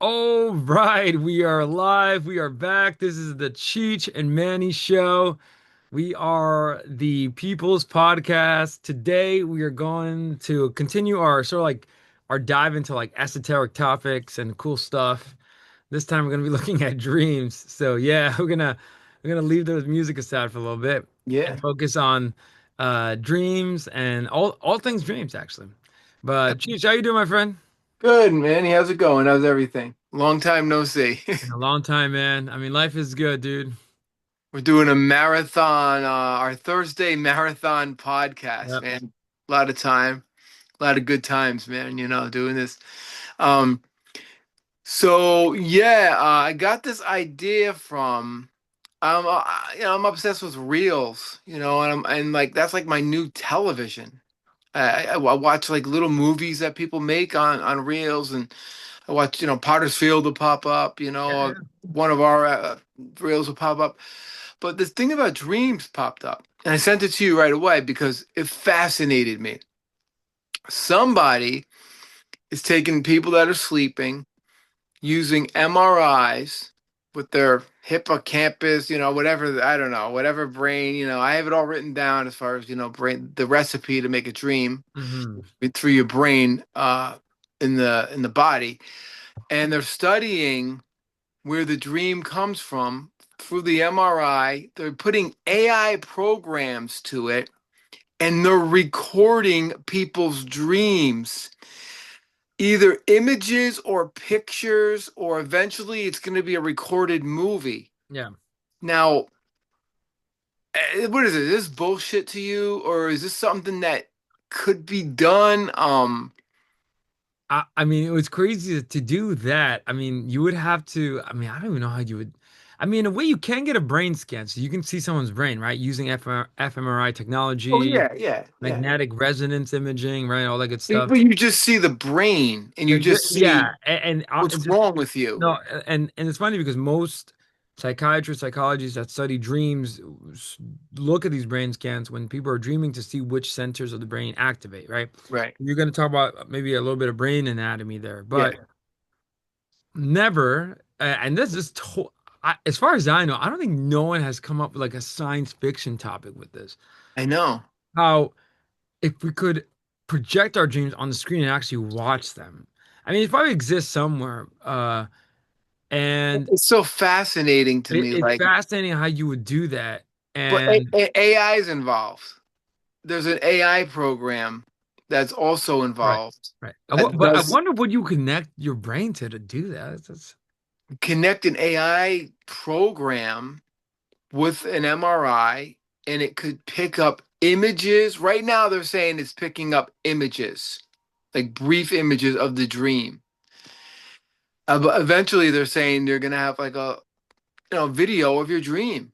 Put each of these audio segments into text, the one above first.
All right, we are live. We are back. This is the Cheech and Manny Show. We are the People's Podcast. Today, we are going to continue our sort of like our dive into like esoteric topics and cool stuff. This time, we're going to be looking at dreams. So yeah, we're gonna leave the music aside for a little bit and Yeah. focus on dreams and all things dreams actually. But Cheech, how you doing, my friend? Good, man. How's it going? How's everything? Long time no see. Been a long time, man. I mean, life is good, dude. We're doing a marathon, our Thursday marathon podcast, Yep. man. A lot of time, a lot of good times, man, doing this. Um, I got this idea from I'm obsessed with reels, and like that's like my new television. I watch like little movies that people make on reels, and I watch, Potter's Field will pop up, or Yeah. one of our reels will pop up. But this thing about dreams popped up, and I sent it to you right away because it fascinated me. Somebody is taking people that are sleeping using MRIs with their hippocampus, whatever, I don't know, whatever brain, I have it all written down as far as, brain, the recipe to make a dream Hmm. through your brain in the body. And they're studying where the dream comes from through the MRI. They're putting AI programs to it and they're recording people's dreams, either images or pictures, or eventually it's going to be a recorded movie. Yeah. Now, what is it? Is this bullshit to you, or is this something that could be done? I mean, it was crazy to do that. I mean, you would have to, I mean, I don't even know how you would. I mean, in a way, you can get a brain scan, so you can see someone's brain, right? Using fMRI Oh technology, yeah, yeah, yeah. magnetic resonance imaging, right? All that good stuff. But you just see the brain, and you just see Yeah, and what's just wrong with you. no, and it's funny because most psychiatrists, psychologists that study dreams look at these brain scans when people are dreaming to see which centers of the brain activate, right? Right. You're going to talk about maybe a little bit of brain anatomy there, Yeah, but never, and this is as far as I know, I don't think no one has come up with like a science fiction topic with this. I know. How if we could project our dreams on the screen and actually watch them. I mean, it probably exists somewhere. And It's so fascinating to me. it's Like, fascinating how you would do that. but And AI is involved. There's an AI program that's also right, involved right. that But I does wonder would you connect your brain to do that? connect an AI program with an MRI, and it could pick up images. Right now, they're saying it's picking up images, like brief images of the dream. But eventually, they're saying they're gonna have like a video of your dream.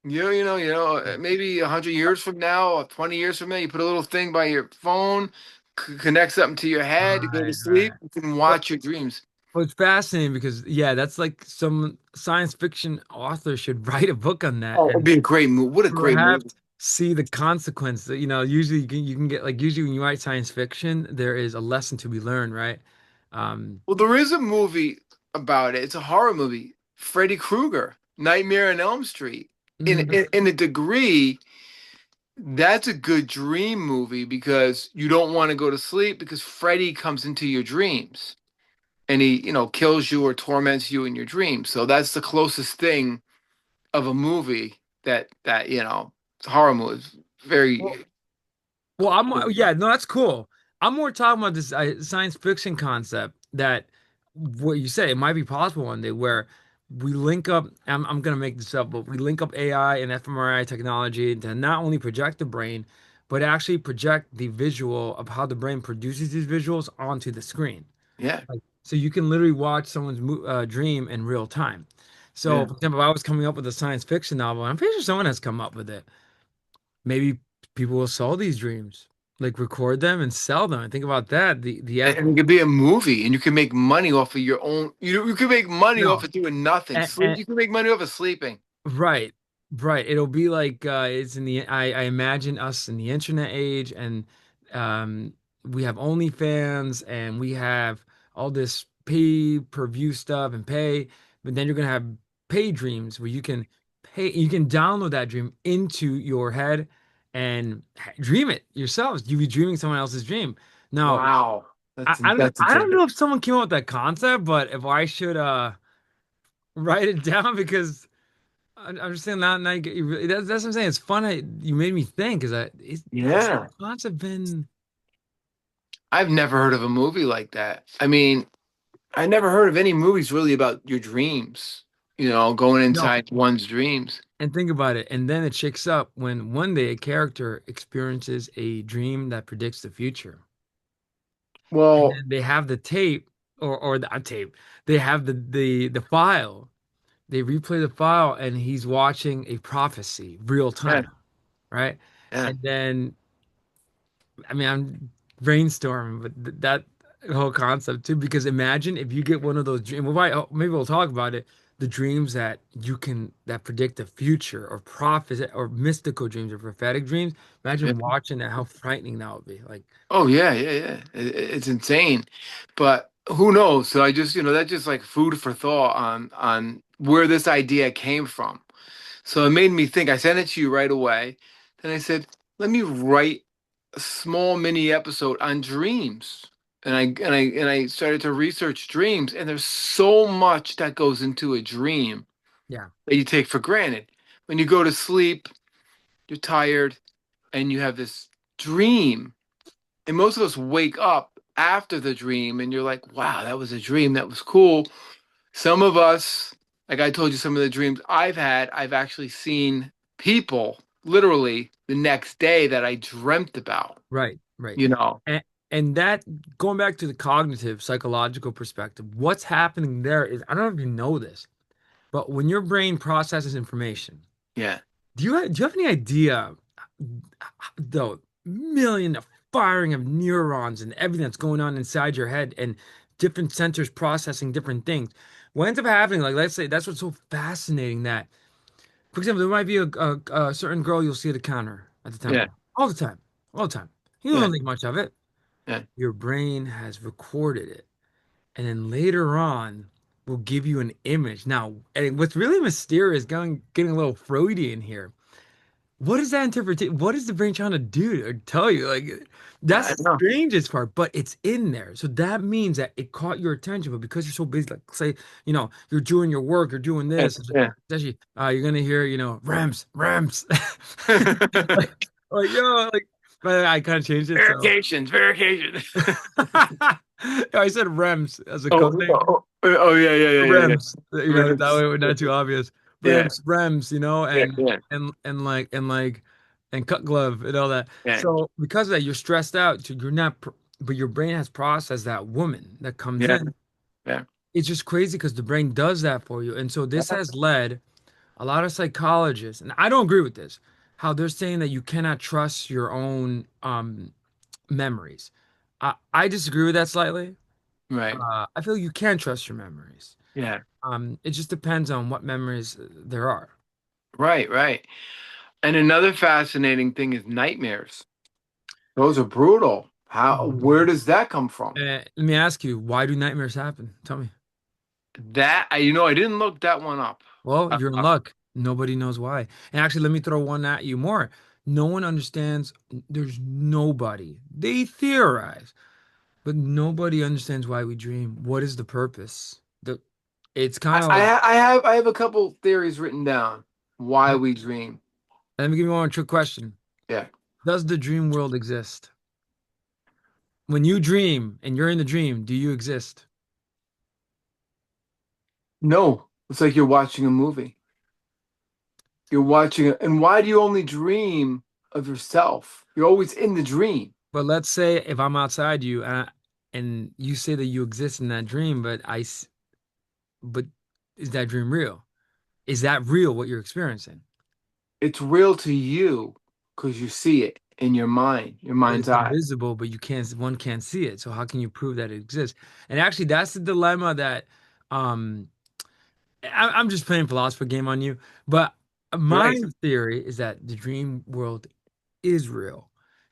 Maybe 100 years from now, or 20 years from now, you put a little thing by your phone, connect something to your head, you go to Right, sleep, right. you can Well, watch your dreams. well, it's fascinating because yeah, that's like some science fiction author should write a book on that Oh, it'd and be a great movie. What a great movie. perhaps see the consequence that usually you can get like usually when you write science fiction, there is a lesson to be learned, right? Um, Well, there is a movie about it. It's a horror movie. Freddy Krueger, Nightmare on Elm Street. In, mhm. in in a degree, that's a good dream movie because you don't want to go to sleep because Freddy comes into your dreams and he, kills you or torments you in your dreams. So that's the closest thing of a movie that it's a horror movie. It's Well, very well, yeah, no, that's cool. I'm more talking about this science fiction concept that what you say it might be possible one day where we link up. I'm gonna make this up, but we link up AI and fMRI technology to not only project the brain, but actually project the visual of how the brain produces these visuals onto the screen. yeah, Like, so you can literally watch someone's dream in real time. So, yeah. for example, if I was coming up with a science fiction novel, I'm pretty sure someone has come up with it. Maybe people will sell these dreams, like record them and sell them. And think about that. The And actual it could be a movie, and you can make money off of your own. You can make money off no, of doing nothing. Sleep. and, You can make money off of sleeping. right, right. It'll be like it's in the I imagine us in the internet age, and we have OnlyFans, and we have all this pay-per-view stuff and pay, but then you're gonna have pay dreams where you can download that dream into your head and dream it yourselves. You be dreaming someone else's dream. Now, Wow. That's I don't insane. know if someone came up with that concept, but if I should write it down because I'm just saying now you get, that's what I'm saying. It's fun. You made me think. Has Yeah. the concept been I've never heard of a movie like that. I mean, I never heard of any movies really about your dreams, going no? inside one's dreams. And think about it. And then it shakes up when one day a character experiences a dream that predicts the future. And Well, then they have the tape or the tape. They have the file. They replay the file and he's watching a prophecy real yeah, time, right? yeah, And then I mean I'm brainstorming, but that whole concept too, because imagine if you get one of those dreams. Maybe we'll talk about it. The dreams that you can that predict the future, or prophecy, or mystical dreams, or prophetic dreams. yeah. Imagine watching that, how frightening that would be. Like, Oh yeah, yeah, yeah. It's insane, but who knows? So I just, that's just like food for thought on where this idea came from. So it made me think. I sent it to you right away. Then I said, let me write a small mini episode on dreams. And I started to research dreams, and there's so much that goes into a dream yeah, that you take for granted. When you go to sleep, you're tired, and you have this dream. And most of us wake up after the dream, and you're like, wow, that was a dream. That was cool. Some of us, like I told you, some of the dreams I've had, I've actually seen people literally the next day that I dreamt about, right, right. you know? And that going back to the cognitive psychological perspective, what's happening there is I don't know if you know this, but when your brain processes information, Yeah. do you have any idea the million firing of neurons and everything that's going on inside your head and different centers processing different things? What ends up happening, like let's say that's what's so fascinating that, for example, there might be a certain girl you'll see at the counter at the Yeah. temple all the time, all the time. You Yeah. don't think much of it. Yeah. Your brain has recorded it, and then later on will give you an image. Now, and what's really mysterious, getting a little Freudian here. What is that interpretation? What is the brain trying to do or tell you? Like, that's I the know. strangest part, but it's in there. So that means that it caught your attention, but because you're so busy, like say, you're doing your work, you're doing Yeah. this, Yeah. especially you're gonna hear, Rams. Like, yo, like, but I kind of changed it, so Verifications, verification. I said Rems as a Oh, code name. oh, yeah, yeah, yeah, yeah, Rems, that way yeah. we're not too obvious. Yeah. Rems, Yeah. Yeah. and cut glove and all that. Yeah. So because of that, you're stressed out. So you're not, but your brain has processed that woman that comes Yeah. in. Yeah. It's just crazy because the brain does that for you. And so this has led a lot of psychologists, and I don't agree with this, how they're saying that you cannot trust your own memories. I disagree with that slightly. Right. I feel you can trust your memories. Yeah. It just depends on what memories there are. Right. Right. And another fascinating thing is nightmares. Those are brutal. Where does that come from? Let me ask you, why do nightmares happen? Tell me. I didn't look that one up. Well, Uh, you're in uh, luck. Nobody knows why. And actually, let me throw one at you more. No one understands. There's nobody. They theorize, but nobody understands why we dream. What is the purpose? It's kind of like, I have a couple theories written down why we dream. let me give you one trick question. Yeah. Does the dream world exist? When you dream and you're in the dream, do you exist? No, it's like you're watching a movie. You're watching it. And why do you only dream of yourself? You're always in the dream. But let's say if I'm outside you and you say that you exist in that dream, but is that dream real? Is that real what you're experiencing? It's real to you because you see it in your But mind's it's eye. invisible, but one can't see it. So how can you prove that it exists? And actually, that's the dilemma that um I'm just playing philosopher game on you. But my Right. theory is that the dream world is real.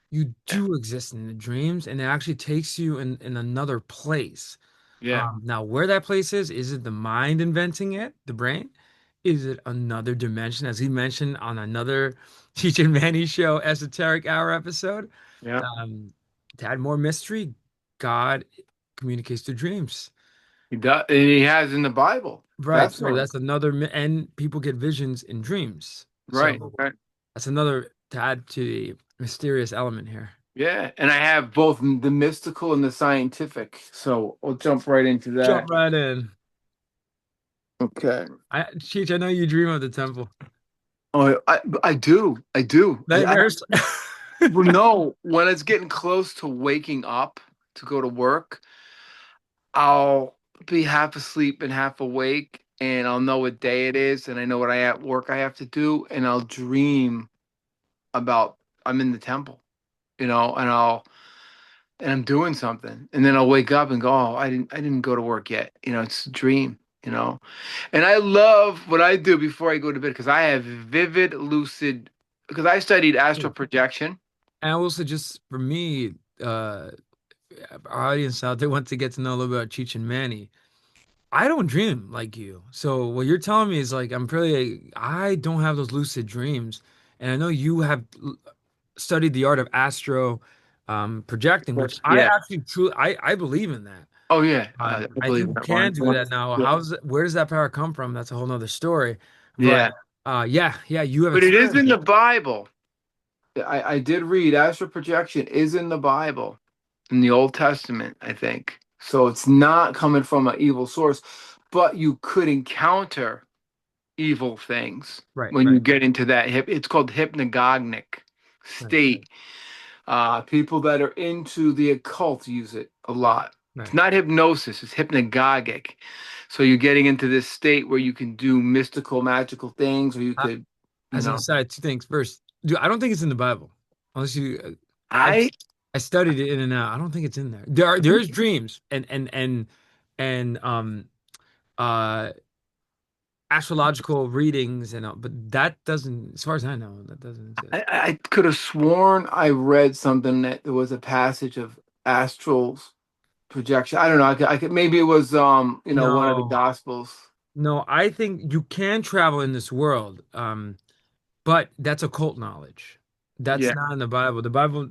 You Yeah. do exist in the dreams, and it actually takes you in another place. Yeah. Now, where that place is it the mind inventing it, the brain? Is it another dimension, as he mentioned on another Cheech and Manny Show Esoteric Hour episode? Yeah. Um, to add more mystery, God communicates through dreams. He does, and he has in the Bible. Right. So Definitely. that's another, and people get visions in dreams. Right. So Right. that's another to add to the mysterious element here. Yeah. And I have both the mystical and the scientific. So we'll jump right into Jump that. right in. Okay. Cheech, I know you dream of the temple. Oh, I do. I do. Nightmares? Well, no, when it's getting close to waking up to go to work, I'll be half asleep and half awake, and I'll know what day it is, and I know what I at work I have to do, and I'll dream about I'm in the temple, and I'm doing something, and then I'll wake up and go, oh, I didn't go to work yet, it's a dream. And I love what I do before I go to bed because I have vivid, lucid, because I studied astral projection. And also, just for me, our audience out there wants to get to know a little bit about Cheech and Manny. I don't dream like you. So what you're telling me is like I don't have those lucid dreams. And I know you have studied the art of astro projecting, which I Yeah. actually truly I believe in that. Oh yeah, I I believe think you that can one. do that now. Yeah. Where does that power come from? That's a whole nother story. But Yeah. yeah, you have But it is experienced in it. the Bible. I did read astral projection is in the Bible, in the Old Testament, I think. So it's not coming from an evil source, but you could encounter evil things Right, when right, you get into that it's called hypnagogic right, state. People that are into the occult use it a lot. It's right. not hypnosis, it's hypnagogic. So you're getting into this state where you can do mystical, magical things, or you I, could, you as an know, aside, two things. First, dude, I don't think it's in the Bible. Unless you, I I studied it in and out. I don't think it's in there. There's dreams and uh astrological readings and all, but that doesn't, as far as I know, that doesn't exist. I could have sworn I read something that there was a passage of astral projection. I don't know. I could maybe it was one of the No, gospels. no, I think you can travel in this world, but that's occult knowledge. That's Yeah. not in the Bible. The Bible,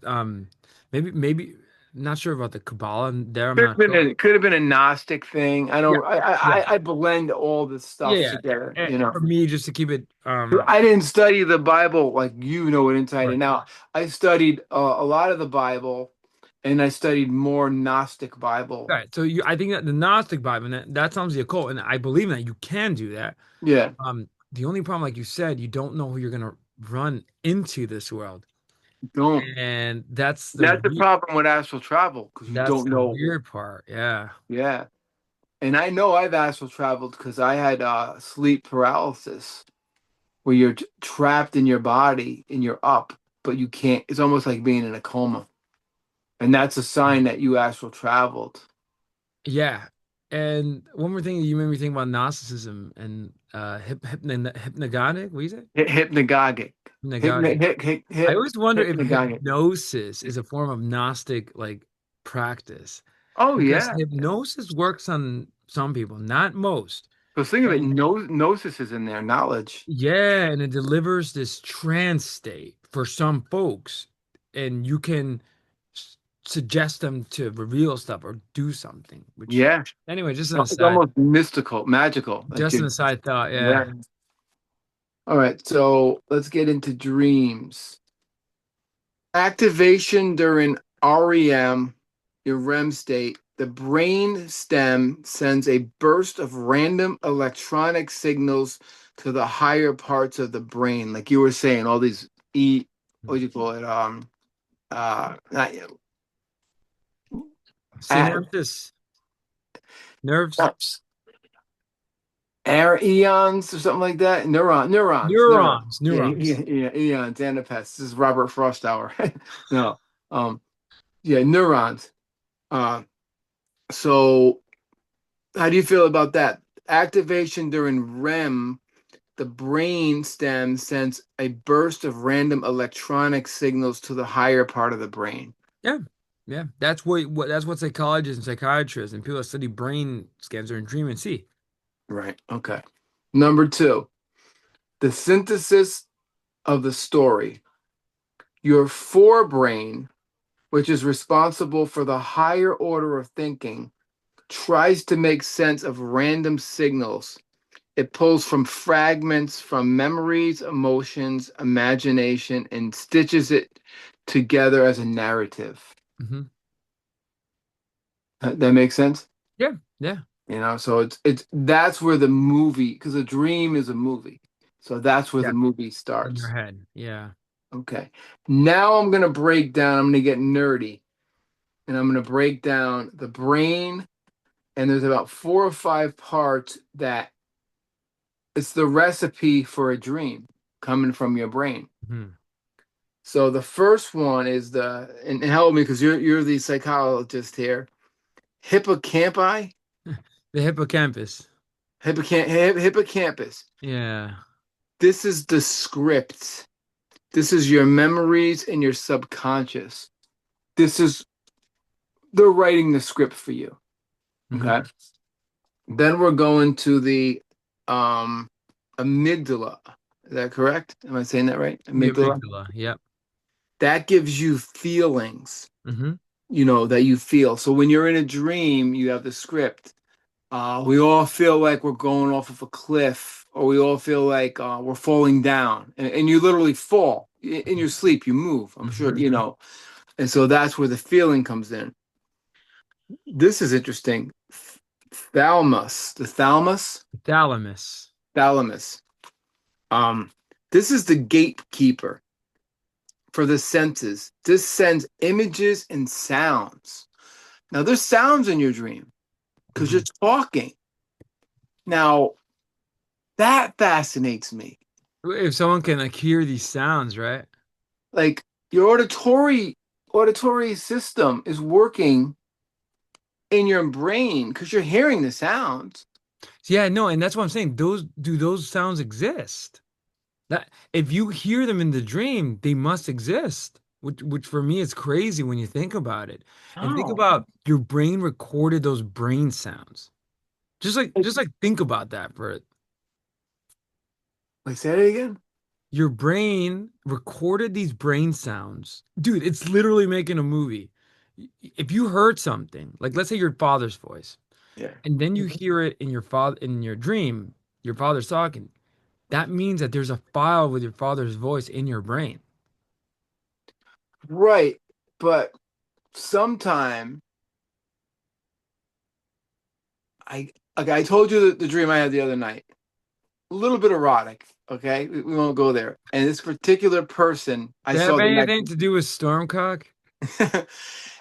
maybe not sure about the Kabbalah there. I'm Could have not been sure. it could have been a Gnostic thing. I Yeah, don't I yeah, I, I blend all this yeah, stuff yeah. together. For me, just to keep it, I didn't study the Bible like it inside right. and out. I studied a lot of the Bible, and I studied more Gnostic Bible. Right. So I think that the Gnostic Bible, and that sounds the occult, and I believe in that you can do that. Yeah, The only problem, like you said, you don't know who you're gonna run into this world, don't. and That's the problem with astral travel because you that's don't the know. weird part. Yeah. Yeah, and I know I've astral traveled because I had sleep paralysis where you're trapped in your body and you're up, but you can't. It's almost like being in a coma, and that's a sign that you astral traveled. Yeah. And one more thing, you made me think about Gnosticism and hypnagogic. What do you say? Hypnagogic. Hypnagogic. I always wonder if Hypnagogic. hypnosis is a form of Gnostic like practice, Oh because yeah. hypnosis works on some people, not most. Because think of it, And gnosis is in there, knowledge. yeah, and it delivers this trance state for some folks, and you can suggest them to reveal stuff or do something, which Yeah. anyway, It's almost mystical, magical. just an aside thought, Yeah. yeah. All right, so let's get into dreams. Activation during REM, your REM state, the brain stem sends a burst of random electronic signals to the higher parts of the brain. Like you were saying, all these what do you call it? Not a- Synapses, nerves, air eons or something like that. Neurons. Yeah, neurons. eons, Anapest. This is Robert Frost hour. No, um, yeah, neurons. Uh, so how do you feel about that? Activation during REM, the brain stem sends a burst of random electronic signals to the higher part of the brain. Yeah. Yeah, that's what psychologists and psychiatrists and people that study brain scans are in dream and see. Right. Okay. Number two, the synthesis of the story. Your forebrain, which is responsible for the higher order of thinking, tries to make sense of random signals. It pulls from fragments from memories, emotions, imagination, and stitches it together as a narrative. Hmm. That makes sense? Yeah, yeah, So it's that's where the movie, because a dream is a movie. So that's where yeah. the movie In your starts. head. Yeah. Okay. Now I'm gonna get nerdy, and I'm gonna break down the brain, and there's about four or five parts that it's the recipe for a dream coming from your brain. Hmm. So the first one is and help me because you're the psychologist here. Hippocampi, The hippocampus. hippocampus. Yeah. This is the script. This is your memories and your subconscious. This is they're writing the script for you. Hmm. Okay. Then we're going to the um amygdala. Is that correct? Am I saying that right? The Amygdala. amygdala. Yep. That gives you feelings, Hmm. that you feel. So when you're in a dream, you have the script. We all feel like we're going off of a cliff, or we all feel like we're falling down, and you literally fall in your sleep. You move. I'm sure Hmm. you know. And so that's where the feeling comes in. This is interesting. Thalamus, the Thalamus. thalamus. Um, this is the gatekeeper for the senses. This sends images and sounds. Now, there's sounds in your dream because you're Hmm. talking. Now, that fascinates me. If someone can like hear these sounds, right? Like your auditory system is working in your brain because you're hearing the sounds. Yeah, no, and that's what I'm saying. Those sounds exist? That if you hear them in the dream, they must exist. Which for me is crazy when you think about it. And think Oh, about your brain recorded those brain sounds. Just like think about that for it. wait, say it again. Your brain recorded these brain sounds. Dude, it's literally making a movie. If you heard something, like let's say your father's voice, Yeah. and then you Mhm. hear it in your dream, your father's talking, that means that there's a file with your father's voice in your brain. Right, but sometime I told you the dream I had the other night. A little bit erotic, okay? We won't go there. And this particular person I Does that have saw the next anything to do with Stormcock?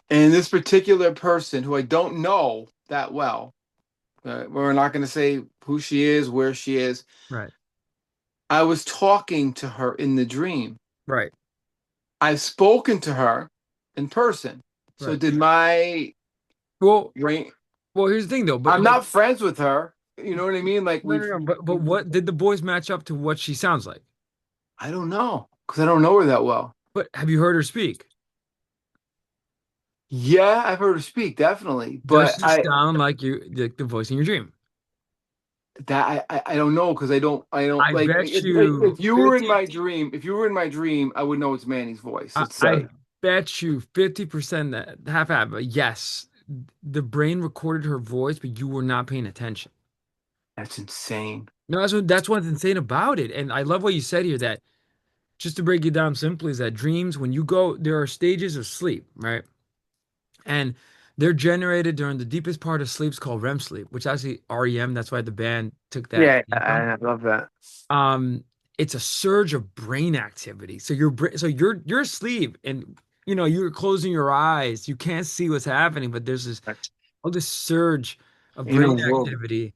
and this particular person who I don't know that well, we're not going to say who she is, where she is. Right. I was talking to her in the dream. Right. I've spoken to her in person. So Right. did my Well, brain, well, here's the thing though, I'm not friends with her. You know what I mean? Like no, no, no, but what did the voice match up to what she sounds like? I don't know because I don't know her that well. But have you heard her speak? Yeah, I've heard her speak, definitely. Does But she sound like the voice in your dream? I don't know because I don't I like bet you if you were in 50, my dream, if you were in my dream, I would know it's Manny's voice. Let's I say bet you 50% that half, but yes, the brain recorded her voice, but you were not paying attention. that's insane. No, that's what's insane about it. And I love what you said here that just to break it down simply is that dreams, when you go, there are stages of sleep, right? And they're generated during the deepest part of sleep called REM sleep, which actually REM, that's why the band took that Yeah, name from. I love that. Um, it's a surge of brain activity. So you're asleep and you're closing your eyes. You can't see what's happening, but there's this surge of Ain't no brain world. activity.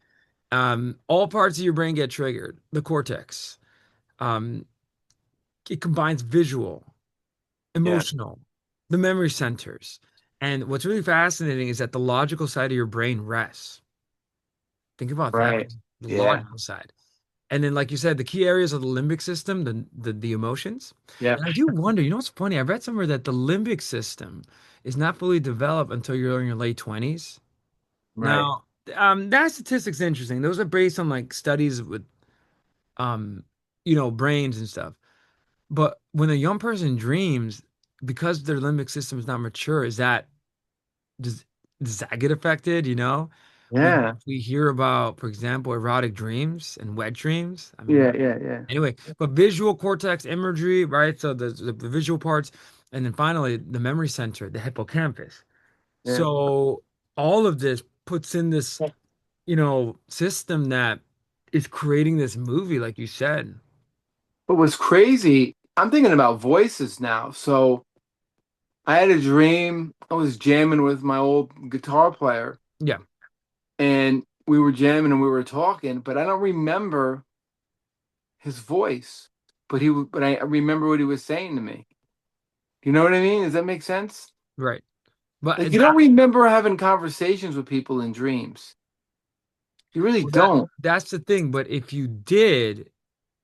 All parts of your brain get triggered. The cortex. Um, it combines visual, Yeah, emotional, the memory centers. And what's really fascinating is that the logical side of your brain rests. Think about that, right. the Yeah, logical side. And then, like you said, the key areas of the limbic system, the emotions. yeah. And I do wonder, what's funny? I read somewhere that the limbic system is not fully developed until you're in your late 20s. Right. Now, that statistic's interesting. Those are based on like studies with um, brains and stuff. But when a young person dreams, because their limbic system is not mature, does does that get affected? We Yeah. we hear about, for example, erotic dreams and wet dreams. I mean, Yeah. Yeah. Yeah. anyway, but visual cortex imagery, right? So the visual parts, and then finally the memory center, the hippocampus. Yeah. So all of this puts in this, system that is creating this movie, like you said. But what's crazy, I'm thinking about voices now. So I had a dream. I was jamming with my old guitar player, Yeah, and we were jamming and we were talking, but I don't remember his voice. But I remember what he was saying to me. You know what I mean? Does that make sense? right. But Like you don't remember having conversations with people in dreams. You really well, that don't, that's the thing. But if you did,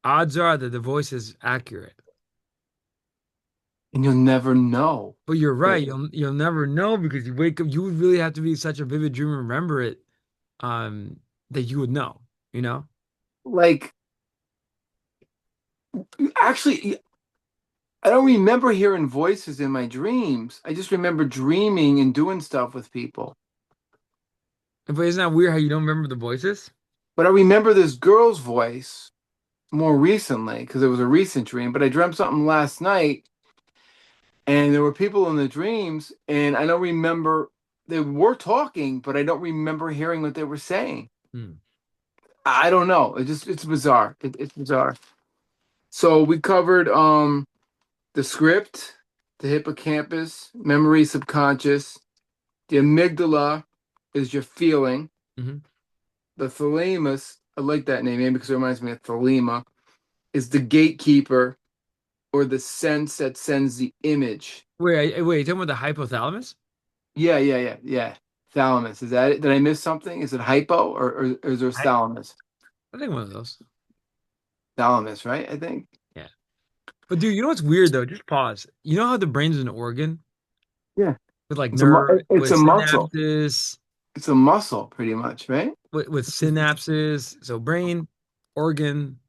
odds are that the voice is accurate. and you'll never know. But you're right. You'll never know because you wake up. You would really have to be such a vivid dream and remember it, um, that you would know. You know. Like actually, I don't remember hearing voices in my dreams. I just remember dreaming and doing stuff with people. But isn't that weird how you don't remember the voices? But I remember this girl's voice more recently because it was a recent dream. But I dreamt something last night and there were people in the dreams, and I don't remember they were talking, but I don't remember hearing what they were saying. Hmm. I don't know. It's bizarre. It's bizarre. So we covered the script, the hippocampus, memory, subconscious. The amygdala is your feeling. Hmm. The thalamus, I like that name because it reminds me of thelema, is the gatekeeper or the sense that sends the image. Wait, you talking about the hypothalamus? Yeah, yeah, yeah, yeah. Thalamus. Is that it? Did I miss something? Is it hypo or is there I, thalamus? I think one of those. Thalamus, right? I think. Yeah. But dude, you know what's weird though? Just pause. You know how the brain's an organ Yeah. with like It's with a muscle. synapses, It's a muscle, pretty much, right? with synapses. So brain, organ,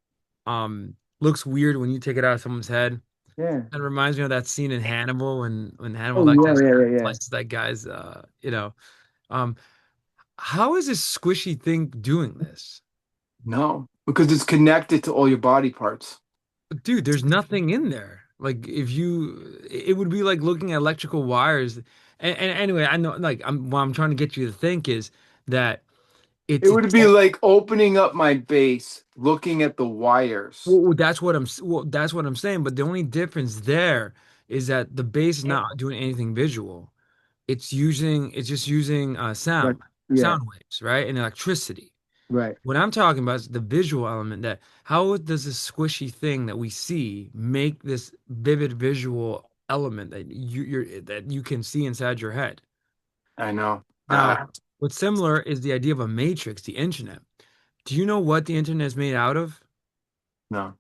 looks weird when you take it out of someone's head. Yeah. It reminds me of that scene in Hannibal when Hannibal Oh Lecter yeah, yeah, yeah, yeah. slices that guy's um how is this squishy thing doing this? No, because it's connected to all your body parts. But dude, there's nothing in there. Like if you it would be like looking at electrical wires. And anyway, I know like what I'm trying to get you to think is that It it's would be like opening up my base, looking at the wires. that's what I'm saying, but the only difference there is that the base is not doing anything visual. It's just using Like, yeah, sound waves, right? And electricity. right. What I'm talking about is the visual element, that how does this squishy thing that we see make this vivid visual element that that you can see inside your head? I know. Now, what's similar is the idea of a matrix, the internet. Do you know what the internet is made out of? No,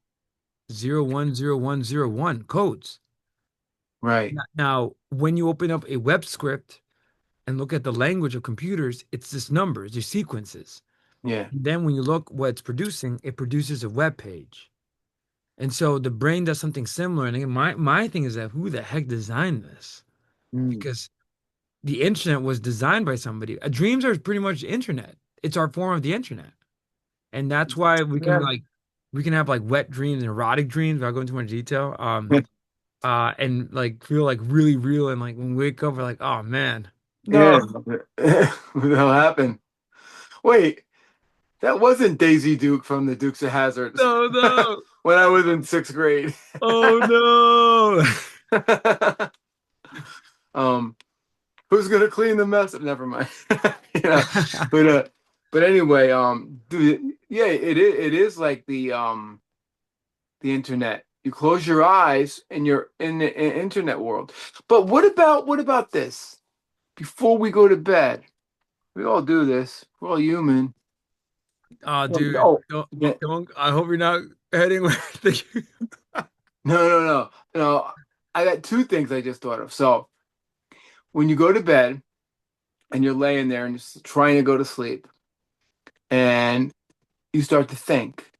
010101 codes. right. Now, when you open up a web script and look at the language of computers, it's just numbers, just sequences. Yeah. Then when you look what it's producing, it produces a web page. And so the brain does something similar. And again, my thing is that who the heck designed this? Mm. Because the internet was designed by somebody. Dreams are pretty much the internet. It's our form of the internet. And that's why Yeah. we can have like wet dreams and erotic dreams without going into much detail. And like feel like really real, and like when we wake up we're like, oh man, no. Yeah. What the hell happened? Wait, that wasn't Daisy Duke from the Dukes of Hazzard No, no. when I was in sixth grade. Oh no. Um, who's gonna clean the mess? Never mind. Yeah, but uh, but anyway, dude, yeah, it is like the internet. You close your eyes and you're in the internet world. But what about this? Before we go to bed, we all do this. We're all human. Oh, dude, Oh, yeah. don't. I hope you're not heading where I think No, no, no, no. I got two things I just thought of. So when you go to bed and you're laying there and just trying to go to sleep, and you start to think,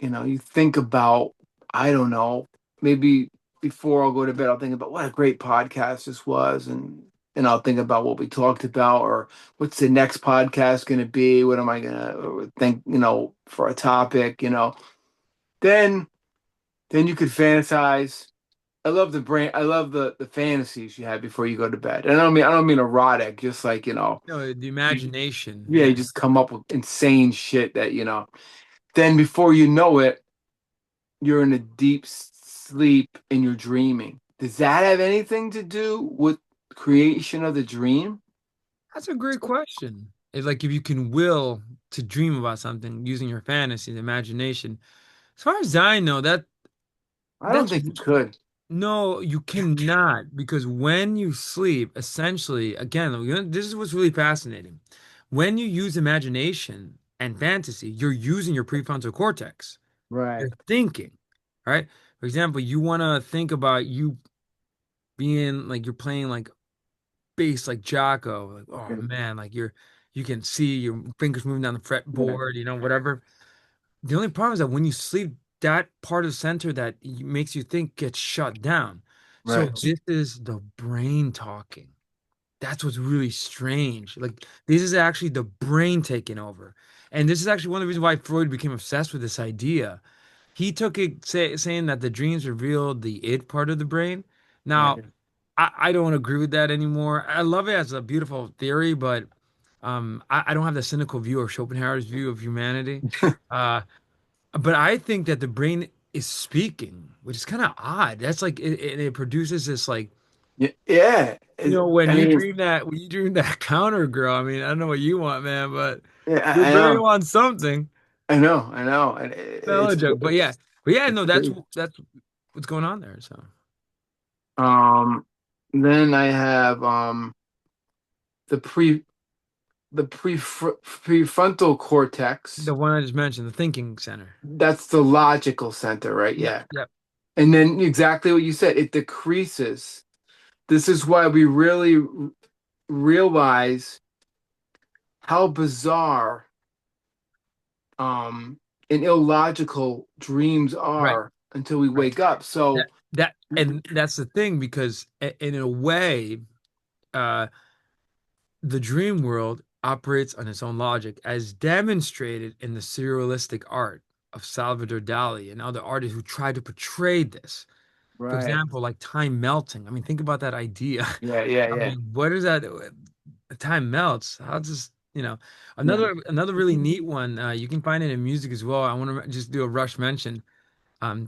you think about, I don't know, maybe before I'll go to bed, I'll think about what a great podcast this was, and I'll think about what we talked about, or what's the next podcast going to be? What am I going to think, for a topic, Then then you could fantasize. I love the brain. I love the fantasies you have before you go to bed. And I don't mean erotic, just like, No, the you, imagination. yeah, Yeah. you just come up with insane shit that, then before you know it, you're in a deep sleep and you're dreaming. Does that have anything to do with creation of the dream? That's a great question. It's like if you can will to dream about something using your fantasy, the imagination. As far as I know, I don't that's think you could. no, you cannot because when you sleep, essentially, again, this is what's really fascinating. When you use imagination and fantasy, you're using your prefrontal cortex. Right. You're thinking, right? For example, you want to think about you being like you're playing like bass like Jocko, like oh man, like you can see your fingers moving down the Right. fretboard, whatever. The only problem is that when you sleep, that part of the center that makes you think gets shut down. So Right. this is the brain talking. That's what's really strange. Like this is actually the brain taking over. And this is actually one of the reasons why Freud became obsessed with this idea. He took it saying that the dreams revealed the id part of the brain. Now, Right. I don't agree with that anymore. I love it as a beautiful theory, but I don't have the cynical view or Schopenhauer's view of humanity. Uh, but I think that the brain is speaking, which is kind of odd. That's like it produces this like Yeah. Yeah. when I you mean, dream that counter girl. I mean, I don't know what you want, man, but yeah, your I brain know. wants something. I know. I know. And No joke, but yeah, it's no, crazy. that's what's going on there. So Um, then I have the prefrontal cortex. the one I just mentioned, the thinking center. That's the logical center, right? Yep, Yeah. yep, And then exactly what you said, it decreases. This is why we really realize how bizarre um and illogical dreams right, are until we right. wake up. So, And that's the thing because in a way, uh, the dream world operates on its own logic, as demonstrated in the surrealistic art of Salvador Dali and other artists who try to portray this. For right. example, like time melting. I mean, think about that idea. Yeah, yeah, I yeah. mean, what is that? Time melts. How does, Yeah. another really neat one. You can find it in music as well. I want to just do a rush mention.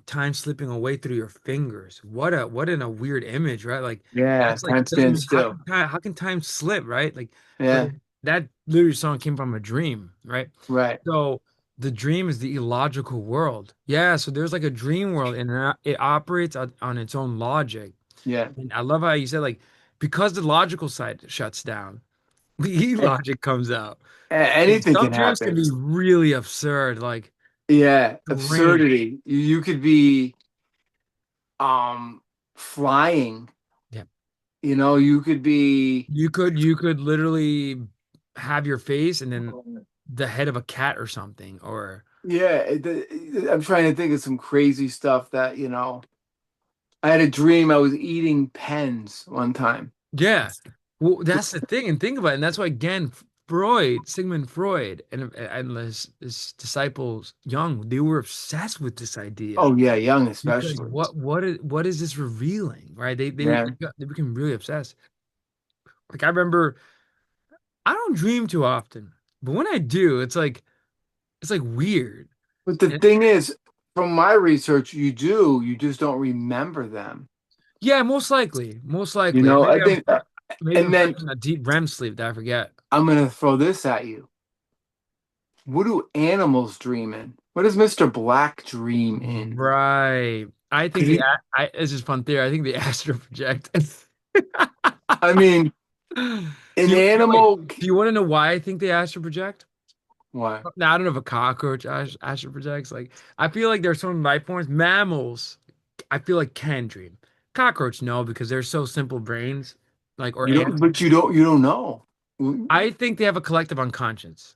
Time slipping away through your fingers. What in a weird image, right? Like Yeah, that's like time doesn't stands mean how still. can time slip, right? Like, but Yeah, that literally song came from a dream, right? right. So the dream is the illogical world. Yeah, so there's like a dream world and it operates on its own logic. Yeah. And I love how you said like because the logical side shuts down, the illogic comes out. And Anything some can dreams can happen. be really absurd, like Yeah, strange. absurdity. You could be flying, Yeah. you could be. You could literally have your face and then the head of a cat or something. Or Yeah, I'm trying to think of some crazy stuff that, I had a dream I was eating pens one time. yeah. Well, that's the thing. And think about it. And that's why again, Sigmund Freud and his disciples Jung, they were obsessed with this idea. Oh yeah, young Because especially. what is this revealing? Right? Yeah. They became really obsessed. Like I remember I don't dream too often, but when I do, it's like weird. But the thing is, from my research, you just don't remember them. Yeah, most likely. Most You likely. know, I think, Maybe and I'm stuck then in a deep REM sleep that I forget. I'm gonna throw this at you. What do animals dream in? What does Mr. Black dream in? Right. I think Because it's just fun theory. I think the astral project. I mean, Do an wait, animal. do you want to know why I think they astral project? Why? Now, I don't know if a cockroach astral projects. Like, I feel like there's some life forms, mammals, I feel like can dream. Cockroach, no, because they're so simple brains. like or You don't, ants. but you don't know. So I think they have a collective unconscious.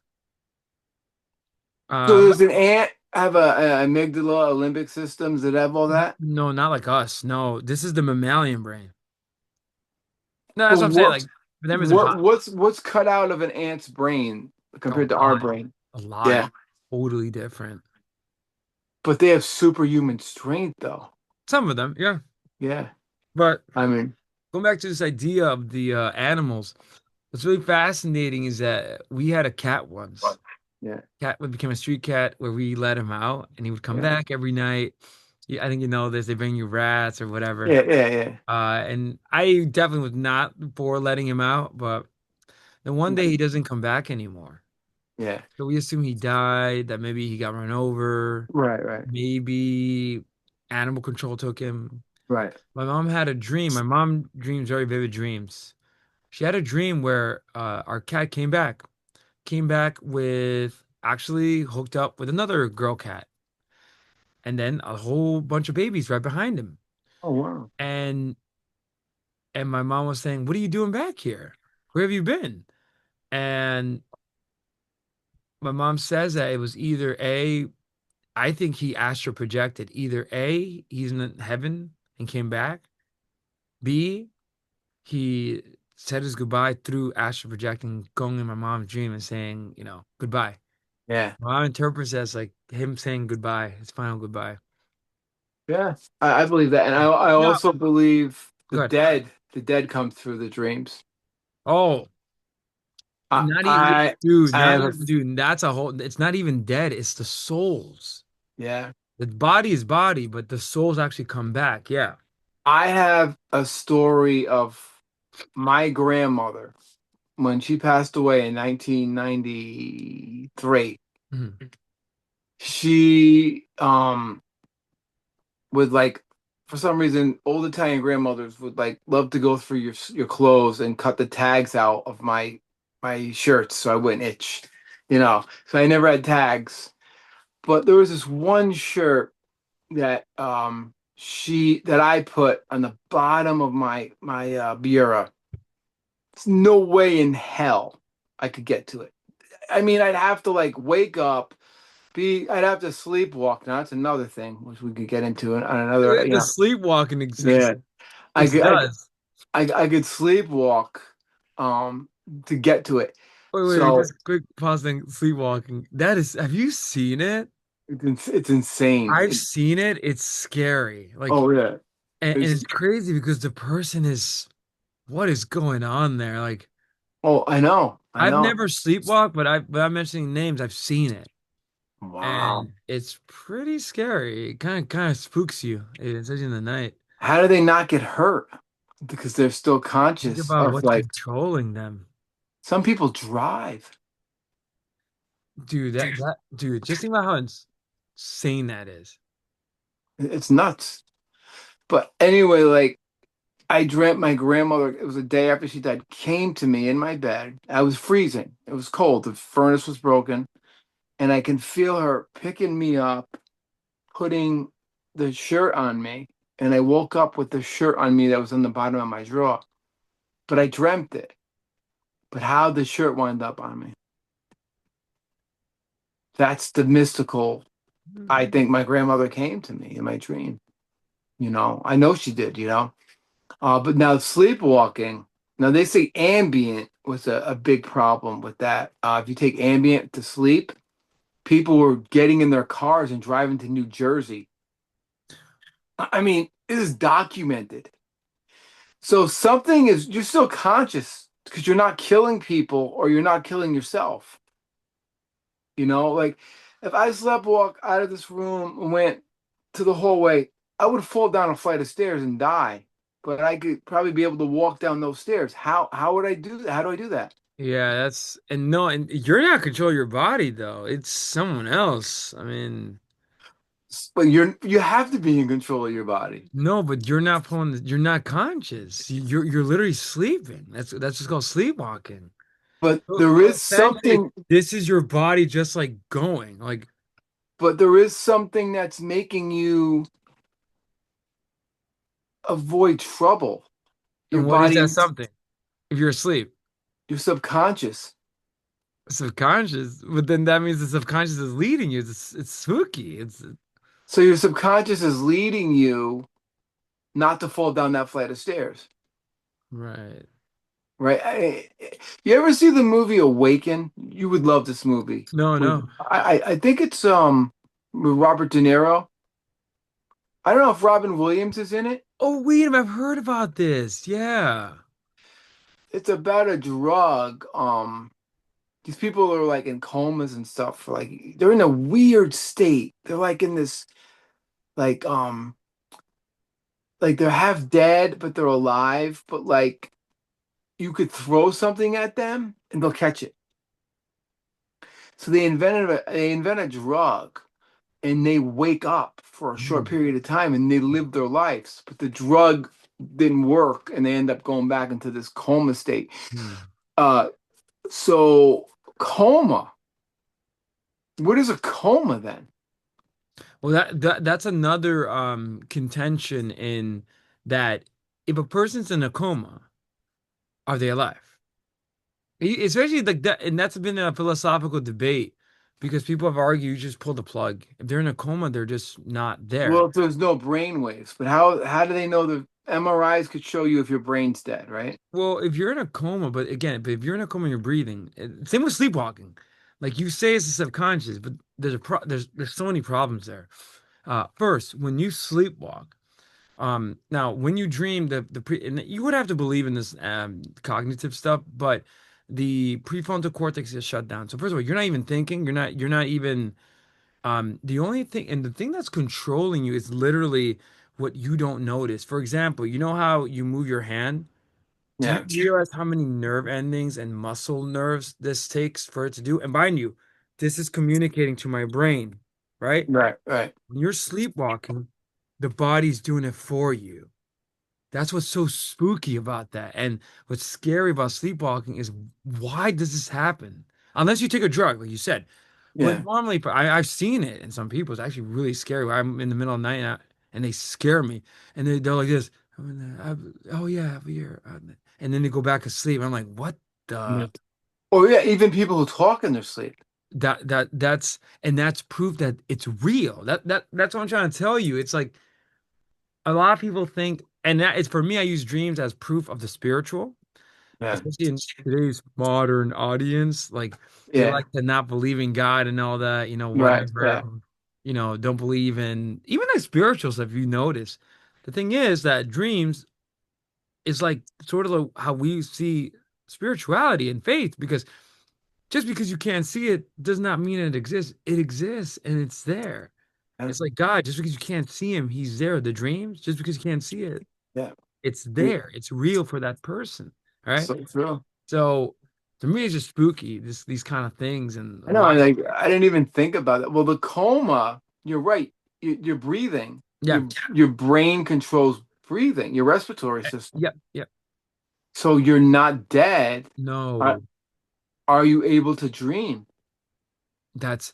does an ant have a amygdala, limbic systems that have all that? No, not like us. No, this is the mammalian brain. No, But that's what I'm saying. Like for them, it's impossible. what's cut out of an ant's brain A compared to our lot, brain? a lot. Yeah, It's totally different. but they have superhuman strength though. Some of them, yeah. Yeah, But I mean, going back to this idea of the animals, what's really fascinating is that we had a cat once. yeah, Cat would become a street cat where we let him out and he would come yeah, back every night. I think you know this. They bring you rats or whatever. yeah, yeah, yeah. And I definitely was not for letting him out, but then one day he doesn't come back anymore. Yeah. So we assume he died, that maybe he got run over, Right, right, maybe animal control took him. right. My mom had a dream. My mom dreams very vivid dreams. She had a dream where our cat came back with actually hooked up with another girl cat, and then a whole bunch of babies right behind him. Oh wow. And my mom was saying, "What are you doing back here? Where have you been?" And my mom says that it was either A, I think he astral projected. Either A, he's in heaven and came back. B, he said his goodbye through astral projecting, going in my mom's dream and saying, goodbye. Yeah, My mom interprets it as like him saying goodbye, his final goodbye. yeah. I believe that, and I No, also believe good. the dead come through the dreams. Oh, I not even, I dude, I not have a even, dude. That's a whole. It's not even dead. It's the souls. yeah. The body is body, but the souls actually come back. Yeah. I have a story of my grandmother when she passed away in 1993. Mhm. She would like for some reason old Italian grandmothers would like love to go through your clothes and cut the tags out of my shirts so I wouldn't itch, you know. So I never had tags. But there was this one shirt that I put on the bottom of my bureau. There's no way in hell I could get to it. I mean, I'd have to like wake up, I'd have to sleepwalk. Now that's another thing, which we could get into on another, The sleepwalking exists. yeah. I It could, I, does. I could sleepwalk, um, to get to it. Wait, So just quick pause thing. Sleepwalking. That is, have you seen it? it's insane. I've seen it. It's scary. Like, Oh yeah. and It's, it's crazy because the person is, what is going on there? Like, oh, I I've know. never sleepwalked, but I'm mentioning names. I've seen it, Wow. and it's pretty scary. It kind of spooks you, especially in the night. How do they not get hurt? Because they're still Think conscious about of what's like controlling them, some people drive. dude. Dude. Just think about how insane that is. It's nuts. But anyway, like I dreamt my grandmother, it was a day after she died, came to me in my bed. I was freezing. It was cold. The furnace was broken. And I can feel her picking me up, putting the shirt on me. And I woke up with the shirt on me that was on the bottom of my drawer. But I dreamt it. But how the shirt wound up on me? That's the mystical. I think my grandmother came to me in my dream. I know she did, But now sleepwalking, now they say ambient was a big problem with that. If you take ambient to sleep, people were getting in their cars and driving to New Jersey. I mean, it is documented. So something is, you're still conscious because you're not killing people or you're not killing yourself. Like if I slept walk out of this room and went to the hallway, I would fall down a flight of stairs and die. But I could probably be able to walk down those stairs. How would I do that? How do I do that? Yeah, that's and no, and you're not controlling your body though. It's someone else. I mean, But you have to be in control of your body. no, but you're not you're not conscious. You're literally sleeping. That's just called sleepwalking. But So, there so is essentially, something, this is your body just like going. Like, but there is something that's making you avoid trouble. Your and what is body, that something? If you're asleep. Your subconscious. Subconscious, but then that means the subconscious is leading you. It's spooky. It's So your subconscious is leading you not to fall down that flight of stairs, right. right? You ever see the movie Awaken? You would love this movie. No, With no. I think it's with Robert De Niro. I don't know if Robin Williams is in it. Oh, wait a minute, I've heard about this. Yeah. It's about a drug. These people are like in comas and stuff for like they're in a weird state. They're like in this like like they're half dead but they're alive, but like you could throw something at them and they'll catch it. So they invent a drug and they wake up for a short Hmm. period of time and they live their lives, but the drug didn't work and they end up going back into this coma state. Hmm. Uh so coma. What is a coma then? Well, that's another contention in that if a person's in a coma, are they alive? Especially like that, and that's been a philosophical debate because people have argued you just pull the plug. If they're in a coma, they're just not there. Well, if there's no brain waves, but how do they know the MRIs could show you if your brain's dead, right? Well, if you're in a coma, but again, but if you're in a coma and you're breathing, same with sleepwalking. Like you say it's the subconscious, but there's so many problems there. First, when you sleepwalk, now when you dream, and you would have to believe in this cognitive stuff, but the prefrontal cortex is shut down. So first of all, you're not even thinking. You're not even the only thing, and the thing that's controlling you is literally what you don't notice. For example, you know how you move your hand? Do you Yeah. realize how many nerve endings and muscle nerves this takes for it to do? And mind you, this is communicating to my brain, right? Right, right. When you're sleepwalking, the body's doing it for you. That's what's so spooky about that. And what's scary about sleepwalking is why does this happen? Unless you take a drug, like you said. But Yeah. normally, I've seen it in some people. It's actually really scary. I'm in the middle of the night and they scare me. And they're like this, oh yeah, over here. And then they go back to sleep. I'm like, what Yeah. the? Oh yeah, even people who talk in their sleep. That's proof that it's real. That's what I'm trying to tell you. It's like a lot of people think, and that is for me, I use dreams as proof of the spiritual, Yeah. especially in today's modern audience. Like they Yeah. like to not believe in God and all that, Right. whatever, Yeah. don't believe in even the spiritual stuff, you notice. The thing is that dreams is like sort of like how we see spirituality and faith, because just because you can't see it does not mean it exists. It exists and it's there. Yeah. It's like God, just because you can't see him, he's there. The dreams, just because you can't see it, Yeah. it's there. It's real for that person. All right. So true. So to me, it's just spooky, these kind of things and I know, why. like I didn't even think about that. Well, the coma, you're right. You're breathing. Yeah. Your brain controls breathing, your respiratory system. Yep. Yep. So you're not dead. Are, No, are you able to dream? that's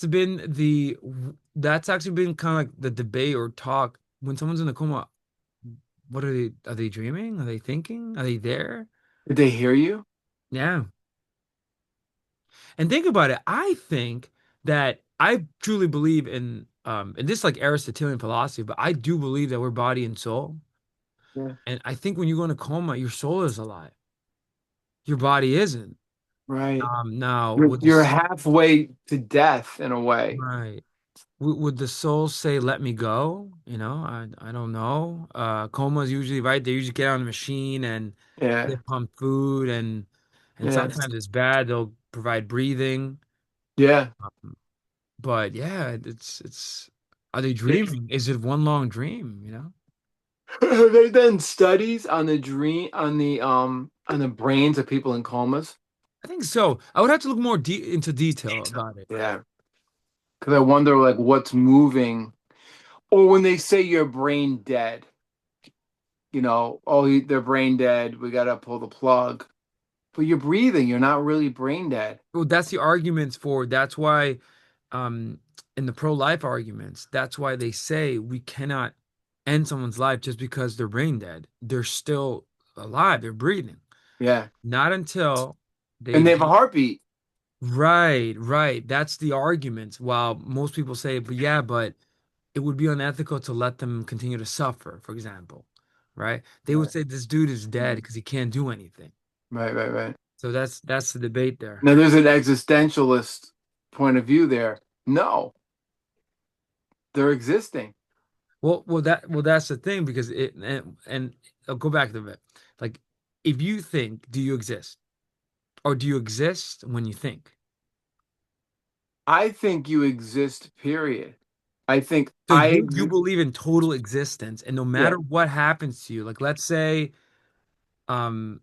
been that's actually been kind of like the debate or talk when someone's in a coma. What are they? Are they dreaming? Are they thinking? Are they there? Did they hear you? Yeah. And think about it. I think that I truly believe in this like Aristotelian philosophy, but I do believe that we're body and soul. Yeah. And I think when you go in a coma, your soul is alive. Your body isn't. Right. Now You're would you're this halfway to death in a way. right? Would the soul say, "Let me go"? I don't know. Coma is usually right. They usually get on the machine and they Yeah. pump food and Yeah. sometimes it's bad. They'll provide breathing. Yeah. But yeah, it's are they dreaming? Is it one long dream, Have they done studies on the dream on the brains of people in comas? I think so. I would have to look more de into detail about it. Yeah. Because I wonder like what's moving. Or when they say your brain dead, they're brain dead, we gotta pull the plug. But you're breathing, you're not really brain dead. Well, that's the arguments for that's why um in the pro-life arguments, that's why they say we cannot end someone's life just because they're brain dead. They're still alive, they're breathing. Yeah. Not until And they they have a heartbeat. right, right. That's the argument. While most people say, but yeah, but it would be unethical to let them continue to suffer, for example, right? They would Right. say this dude is dead because he can't do anything. Right, right, right. So that's the debate there. Now there's an existentialist point of view there. No, they're existing. Well, that's the thing because and I'll go back to it. Like, if you think, do you exist, or do you exist when you think? I think you exist, period. I think So I you exist. believe in total existence, and no Yeah, matter what happens to you, like let's say, um,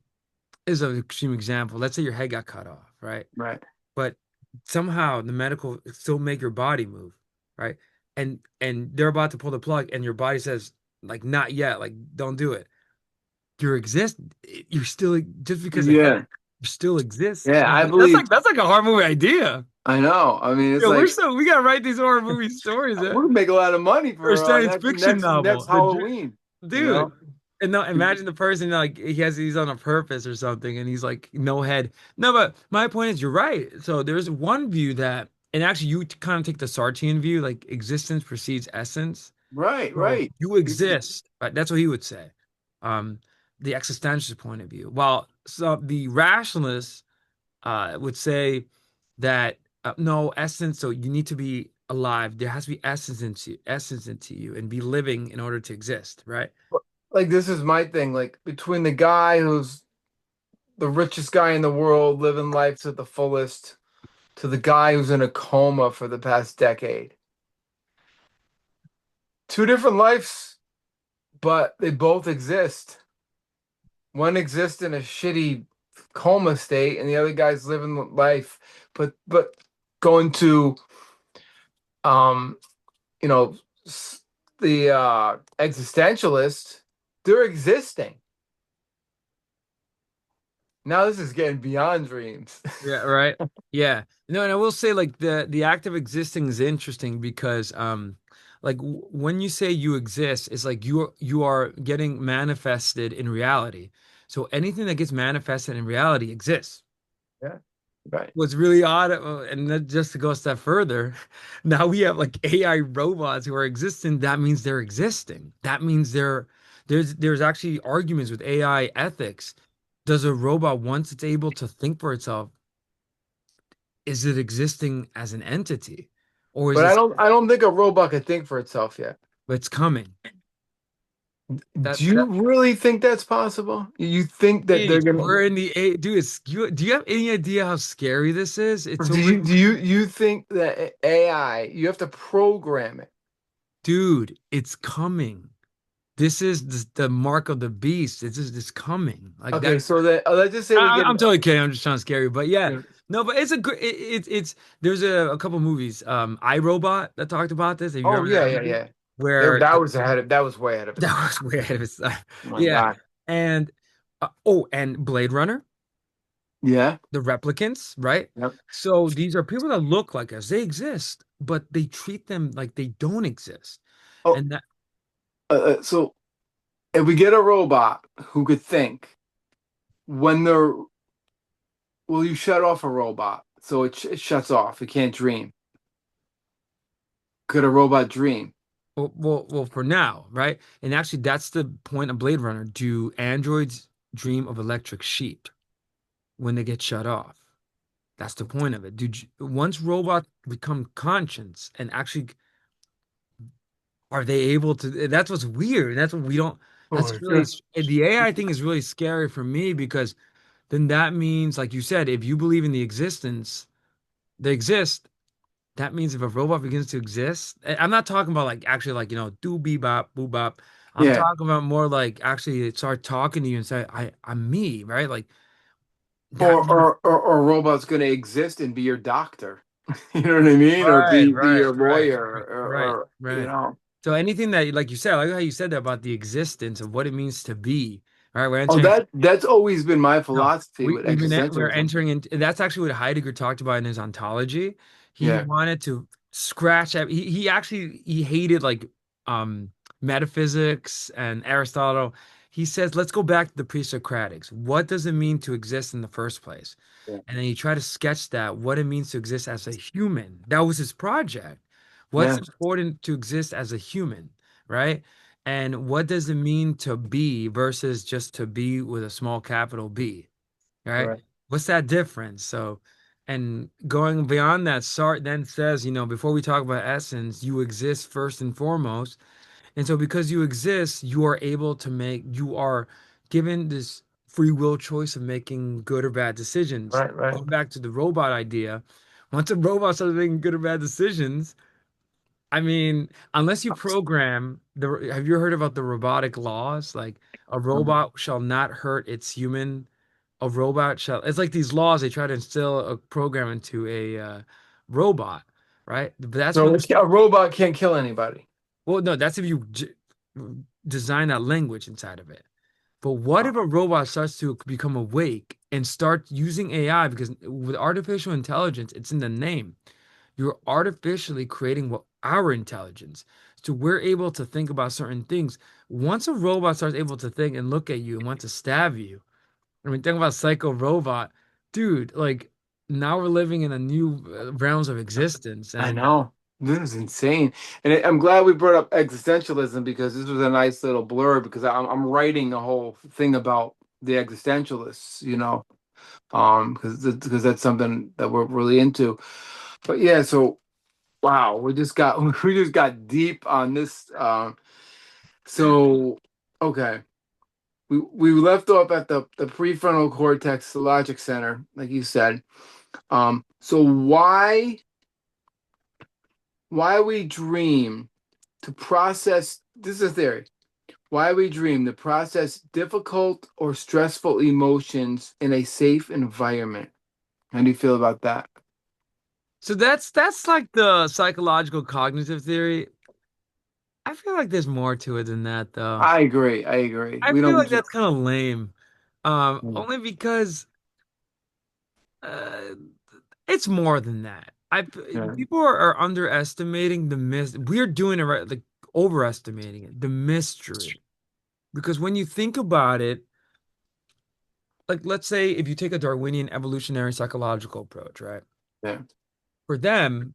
is an extreme example. Let's say your head got cut off, right? right. But somehow the medical still make your body move, right? And they're about to pull the plug, and your body says, like, not yet, like, don't do it. You're exist, you're still just because the head Yeah, still exists. yeah, I That's believe. like a horror movie idea. I know. I mean, it's Yo, like we gotta write these horror movie stories, we can make a lot of money or a for science next fiction next novel. Halloween. You Dude. know? And no, imagine the person like he's on a purpose or something, and he's like no head. No, but my point is, you're right. So there's one view that, and actually, you kind of take the Sartrean view, like existence precedes essence. Right, So right. you exist, right? That's what he would say. Um, the existentialist point of view. While the rationalists would say that no essence. So you need to be alive. There has to be essence into you, and be living in order to exist, right? Like this is my thing. Like between the guy who's the richest guy in the world, living life to the fullest, to the guy who's in a coma for the past decade. Two different lives, but they both exist. One exists in a shitty coma state, and the other guy's living life, but going to um, you know, the existentialist, they're existing. Now this is getting beyond dreams. Yeah, right. Yeah. No, and I will say like the act of existing is interesting because like when you say you exist, it's like you are getting manifested in reality. So anything that gets manifested in reality exists. Yeah, right. What's really odd, and then just to go a step further, now we have like AI robots who are existing. That means they're existing. That means there's actually arguments with AI ethics. Does a robot, once it's able to think for itself, is it existing as an entity, or is But it I don't think a robot could think for itself yet. it's coming? Do you That really think that's possible? You think that they're age gonna, we're in the age, dude. Do you have any idea how scary this is? or It's already, you think that AI, you have to program it? dude. It's coming. This is the mark of the beast. It's coming like Okay, that. so that let's just say we get, I'm totally kidding. I'm just trying to scare you, but yeah, you know, no, but it's a good. It's there's a couple movies, iRobot that talked about this. Have you oh remember yeah, that yeah, movie? yeah. Where That was way ahead of its that time. was way ahead of its time. Oh my Yeah, God. and and Blade Runner, Yeah. the replicants, right? Yep. So these are people that look like us. They exist, but they treat them like they don't exist, Oh, and that so if we get a robot who could think, when they're, will you shut off a robot so it shuts off? It can't dream. Could a robot dream? well, for now, right? And actually, that's the point of Blade Runner. Do androids dream of electric sheep when they get shut off? That's the point of it. Once robots become conscious and actually are they able to? That's what's weird. That's what we don't. Oh That's my really God. the AI thing is really scary for me because then that means, like you said, if you believe in the existence, they exist. That means if a robot begins to exist, I'm not talking about like actually like do bebop, boop bop. I'm Yeah. talking about more like actually it start talking to you and say, I'm me, right? Like that means Or a robot's going to exist and be your doctor. You know what I mean? Or right, be right, your right, lawyer right, you right. know. So anything that, like you said, I like how you said that about the existence of what it means to be. All right, we're Oh, entering. that's always been my No, philosophy with we're existentialism. entering into. That's actually what Heidegger talked about in his ontology. He Yeah. wanted to scratch out. He actually he hated like metaphysics and Aristotle. he says, let's go back to the pre-Socratics. What does it mean to exist in the first place? Yeah. And then he tried to sketch that, what it means to exist as a human. That was his project. What's Yeah. important to exist as a human, right? And what does it mean to be versus just to be with a small capital B, right? Right. What's that difference? So, and going beyond that, Sartre then says, before we talk about essence, you exist first and foremost. And so, because you exist, you are given this free will choice of making good or bad decisions. Right. Right. Going back to the robot idea, once a robot starts making good or bad decisions, I mean, unless you program have you heard about the robotic laws? Like a robot shall not hurt its human. A robot shall, it's like these laws they try to instill a program into a robot, right? But that's So when, a robot can't kill anybody. well, no, that's if you design that language inside of it. But what if a robot starts to become awake and start using AI? Because with artificial intelligence, it's in the name. You're artificially creating what our intelligence. So we're able to think about certain things. Once a robot starts able to think and look at you and want to stab you, I mean, think about Psycho Robot, dude. Like now we're living in a new realms of existence, I and know. This is insane. And I'm glad we brought up existentialism because this was a nice little blur because I'm writing a whole thing about the existentialists, because that's something that we're really into. But yeah, so wow, we just got deep on this. So okay. We left off at the prefrontal cortex, the logic center, like you said. So why we dream to process, this is a theory, why we dream to process difficult or stressful emotions in a safe environment. How do you feel about that? so that's like the psychological cognitive theory. I feel like there's more to it than that, though. I agree. I agree. I We feel don't like just, that's kind of lame. yeah, Only because uh, it's more than that. yeah, People are underestimating the we're doing it right, like overestimating it, the mystery. Because when you think about it, like let's say if you take a Darwinian evolutionary psychological approach, right? yeah, For them,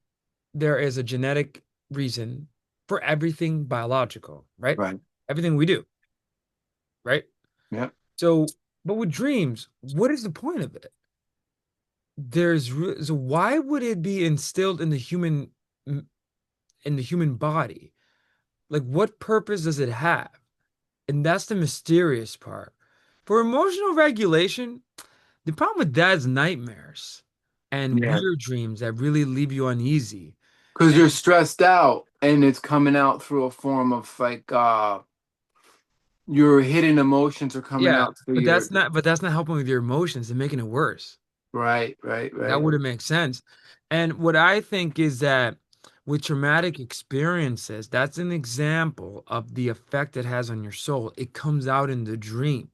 there is a genetic reason for everything biological, right? right. Everything we do, right? Yeah, So, but with dreams, what is the point of it? So why would it be instilled in the human body? Like what purpose does it have? And that's the mysterious part. For emotional regulation, the problem with that is nightmares and yeah. weird dreams that really leave you uneasy. Because And you're stressed out and it's coming out through a form of like your hidden emotions are coming yeah, out through your but that's not helping with your emotions and making it worse. right, right, That right, wouldn't make sense. And what I think is that with traumatic experiences, that's an example of the effect it has on your soul. It comes out in the dream.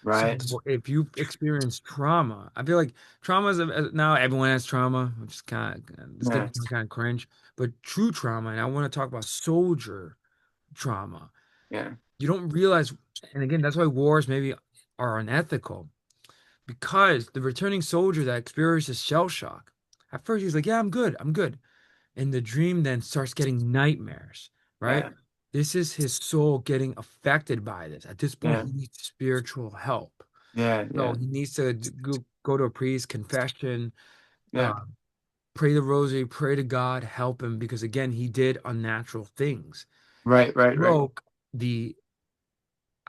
So right. if you experience trauma, I feel like trauma is now everyone has trauma, which is this Yeah, gets kind of cringe. But true trauma, and I want to talk about soldier trauma. yeah, You don't realize, and again, that's why wars maybe are unethical because the returning soldier that experiences shell shock, at first he's like, "Yeah, I'm good, I'm good," and the dream then starts getting nightmares, right? yeah, This is his soul getting affected by this. At this point, yeah, he needs spiritual help. yeah, So yeah, he needs to go to a priest, confession, yeah. uh, pray the rosary, pray to God, help him because again, he did unnatural things. Right, right, right, Broke the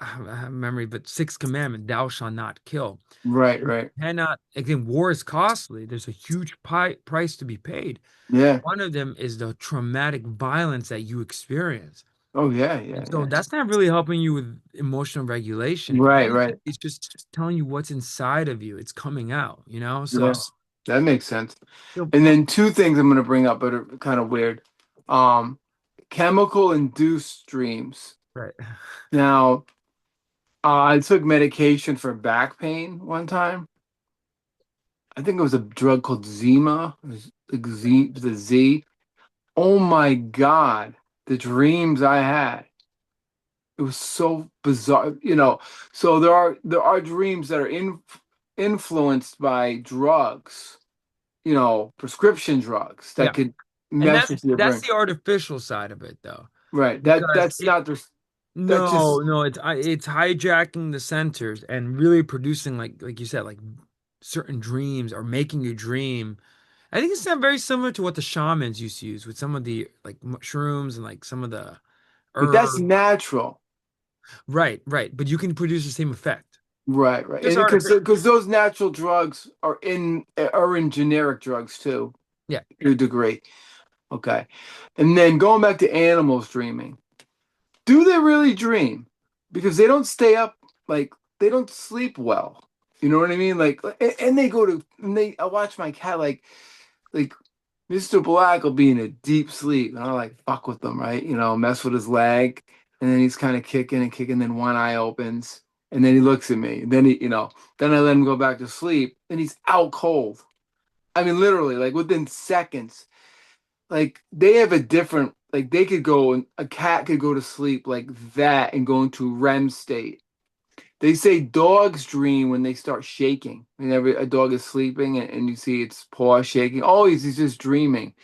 I have memory, but sixth commandment, thou shalt not kill. right, You right. cannot, again, war is costly. There's a huge price to be paid. Yeah. One of them is the traumatic violence that you experience. Oh, yeah, yeah, And so yeah. that's not really helping you with emotional regulation. If Right, anything, right. it's just telling you what's inside of you. It's coming out, you know? So, Yeah, that makes sense. so And then two things I'm going to bring up that are kind of weird. Um, chemical induced dreams. right. Now, I took medication for back pain one time. I think it was a drug called Zima, the Z. Oh my God, the dreams I had. It was so bizarre, you know. So there are dreams that are influenced by drugs, prescription drugs that Yeah. could And mess with your that's brain. the artificial side of it though. Right. That Because that's not the that no, just no, it's hijacking the centers and really producing like you said, like certain dreams or making you dream. I think it's not very similar to what the shamans used to use with some of the like mushrooms and like some of the but that's herbs. natural. Right, right. But you can produce the same effect. Right, right. Just And artificial. because those natural drugs are in generic drugs too, Yeah, to a degree. Okay. And then going back to animals dreaming. Do they really dream? Because they don't stay up, like they don't sleep well. You know what I mean? Like, and they go to, and I watch my cat like Mr. Black will be in a deep sleep, and I like fuck with him, right? Mess with his leg, and then he's kind of kicking and kicking. Then one eye opens, and then he looks at me. And then then I let him go back to sleep, and he's out cold. I mean, literally, like within seconds. Like they have a different, like they could go, and a cat could go to sleep like that and go into REM state. They say dogs dream when they start shaking. Whenever a dog is sleeping and you see its paw shaking, oh, he's just dreaming.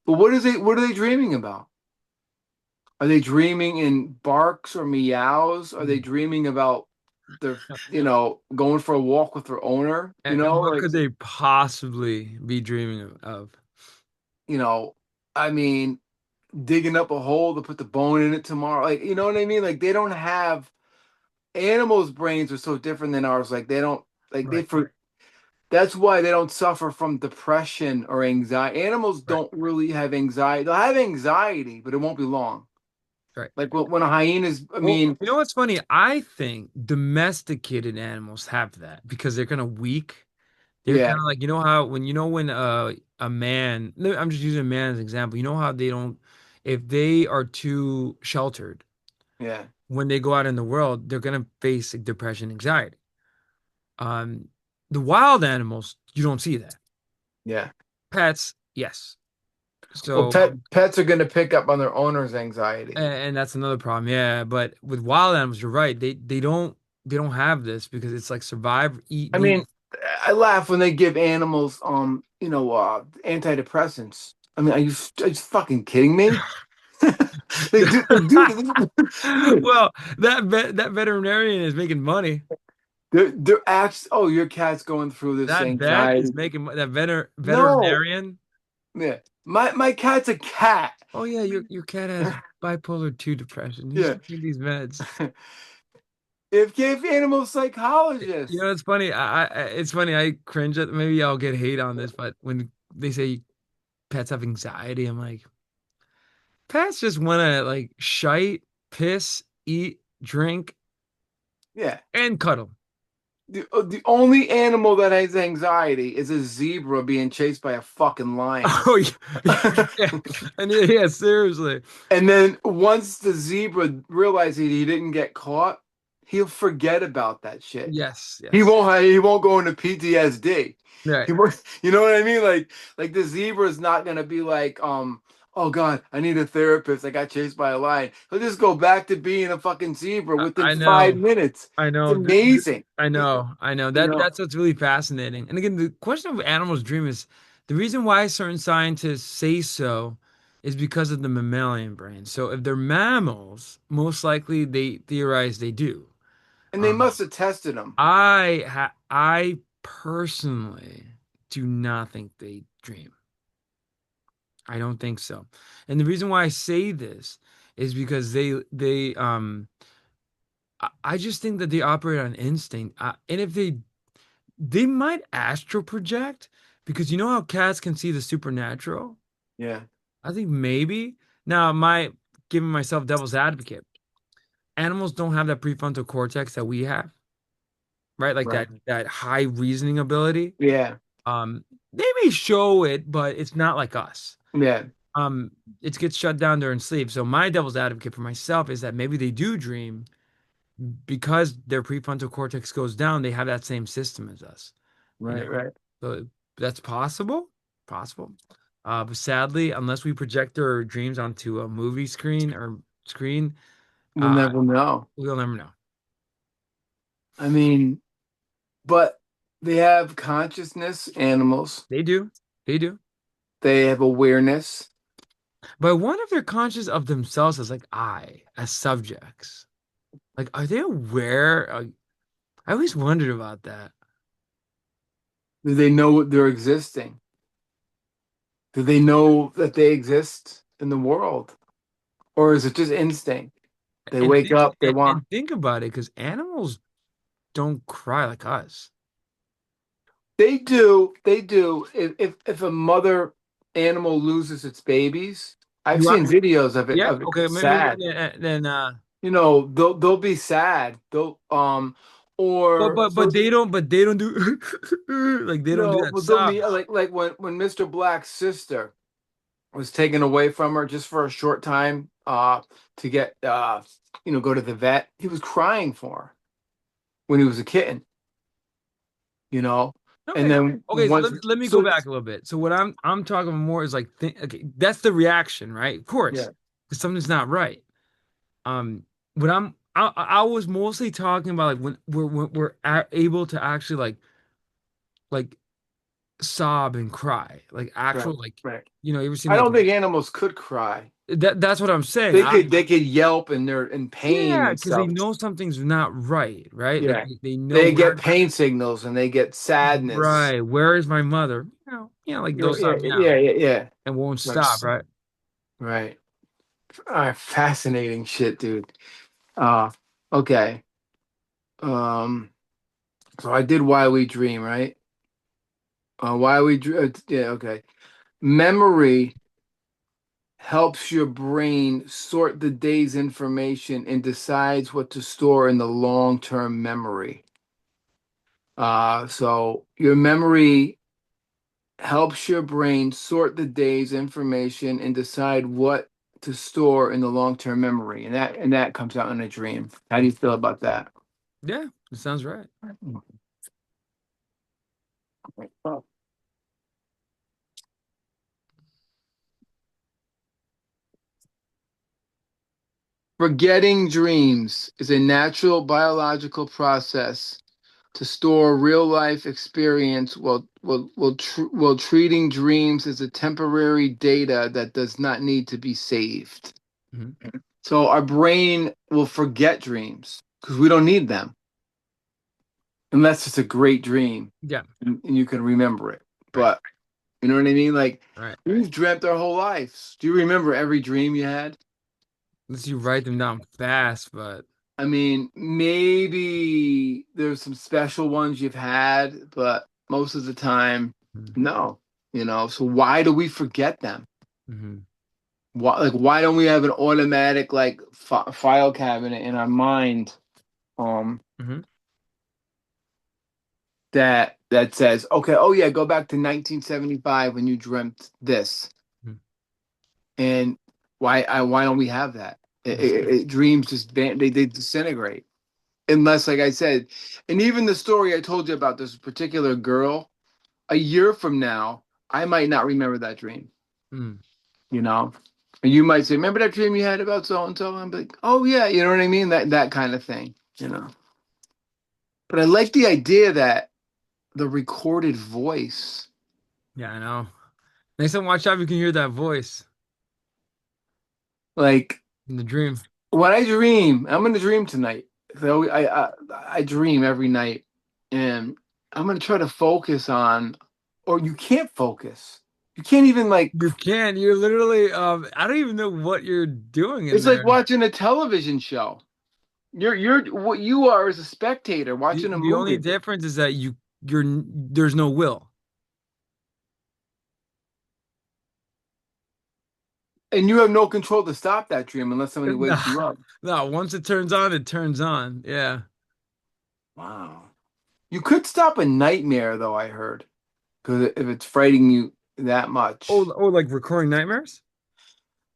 But what are they dreaming about? Are they dreaming in barks or meows? Are they dreaming about their, going for a walk with their owner? and what could they possibly be dreaming of? You know, I mean, digging up a hole to put the bone in it tomorrow. Like, you know what I mean? Like they don't have animals' brains are so different than ours. Like they don't like they Right, for that's why they don't suffer from depression or anxiety. Animals right, don't really have anxiety. They'll have anxiety, but it won't be long. right. Like when a hyena's, I Well, mean, you know what's funny? I think domesticated animals have that because they're kind of weak. They're yeah, kind of like how when a man, no, I'm just using a man as an example. You know how they don't, if they are too sheltered yeah, when they go out in the world, they're gonna face like, depression, anxiety. Um, the wild animals, you don't see that. yeah. Pets, yes. Well, So, pets are going to pick up on their owner's anxiety. and that's another problem. Yeah, but with wild animals, you're right. They don't have this because it's like survive, eat, I need. mean, I laugh when they give animals, antidepressants. I mean, are you fucking kidding me? Dude, Well, that veterinarian is making money. they're actually, oh, your cat's going through this That vet is anxiety. making that No, veterinarian. yeah, my cat's a cat. Oh yeah, your cat has bipolar 2 depression. He's Yeah, taking these meds. if gave animal psychologists. It's funny. It's funny. I cringe at maybe I'll get hate on this, but when they say pets have anxiety, I'm like, pets just want to like shite, piss, eat, drink, Yeah, and cuddle. the only animal that has anxiety is a zebra being chased by a fucking lion. Oh yeah, yeah, and yeah, seriously. And then once the zebra realizes he didn't get caught, he'll forget about that shit. Yes, He yes. won't he won't go into PTSD. Right. He won't, you know what I mean? Like the zebra is not gonna be like, oh God, I need a therapist. I got chased by a lion. He'll just go back to being a fucking zebra within I five know. minutes. I It's know. amazing. I know. I know. You That know. that's what's really fascinating. And again, the question of animals dream is the reason why certain scientists say so is because of the mammalian brain. So if they're mammals, most likely they theorize they do. And they Um, must have tested him. I personally do not think they dream. I don't think so. And the reason why I say this is because I just think that they operate on instinct. And if they might astral project because you know how cats can see the supernatural? Yeah. I think maybe. Now, my giving myself devil's advocate. Animals don't have that prefrontal cortex that we have, right? Like Right. that high reasoning ability. Yeah. Um, they may show it, but it's not like us. Yeah. Um, it gets shut down during sleep. So my devil's advocate for myself is that maybe they do dream because their prefrontal cortex goes down, they have that same system as us, you Right. know? Right. So that's possible. But sadly, unless we project our dreams onto a movie screen or screen, We'll never know. we'll never know. I mean, but they have consciousness, animals. They do. They do. They have awareness. But I wonder if they're conscious of themselves as like as subjects. Like, are they aware? I always wondered about that. Do they know they're existing? Do they know that they exist in the world? Or is it just instinct? They And wake think up, they want. and think about it, because animals don't cry like us. They do. They do. If a mother animal loses its babies, I've You are, seen videos yeah, of it okay, maybe sad. then You know, they'll be sad. They'll or but so they don't do like they don't do no, that but they'll sob. be like when Mr. Black's sister was taken away from her just for a short time to get go to the vet. He was crying for her when he was a kitten, you know. And Okay, then okay, so once let me go so back a little bit. So what I'm talking more is like okay, that's the reaction, right? Of course, yeah, because something's not right. What I was mostly talking about like when able to actually like sob and cry, like right, actual like right. you ever seen I like don't think animals could cry. that's what I'm saying. They could yelp and they're in pain Yeah, and because they stuff. know something's not right, right? Like Yeah. they know They get where pain signals and they get sadness. right, where is my mother? Like they'll Yeah, start yeah, meowing yeah, yeah. and won't Right. stop, right? Right. Fascinating shit, dude. Uh, okay. Um, so I did Why We Dream, right? Why We Dream. Yeah, okay. Memory helps your brain sort the day's information and decides what to store in the long-term memory. So your memory helps your brain sort the day's information and decide what to store in the long-term memory, and that comes out in a dream. How do you feel about that? Yeah, it sounds right. Forgetting dreams is a natural biological process to store real life experience while treating dreams as a temporary data that does not need to be saved. Mhm. So our brain will forget dreams because we don't need them unless it's a great dream Yeah, and you can remember it. right, But you know what I mean? Like right. we've dreamt our whole lives. Do you remember every dream you had? Unless you write them down fast, but I mean, maybe there's some special ones you've had, but most of the time, no. So why do we forget them? mm-hmm. Why don't we have an automatic like file cabinet in our mind um Mm-hmm. that says, okay, oh yeah, go back to 1975 when you dreamt this. And why don't we have that? Dreams just they disintegrate unless, like I said, and even the story I told you about this particular girl, a year from now, I might not remember that dream. Mm-hmm. You know, and you might say, "Remember that dream you had about so and so?" I'm like, "Oh yeah," you know what I mean? That kind of thing. But I like the idea that the recorded voice, Yeah, I know. Next time, watch out if you can hear that voice like in the dream. when I dream, I'm gonna dream tonight. So I dream every night, and I'm gonna try to focus on, or you can't focus. You can't even like. You can. You're literally. I don't even know what you're doing in It's like there. watching a television show. You're what you are is a spectator watching a The only movie, difference is that there's no will. and you have no control to stop that dream unless somebody No, wakes you up. no. Once it turns on, it turns on. Yeah. Wow. You could stop a nightmare, though, I heard, because if it's frightening you that much. Oh, like recurring nightmares?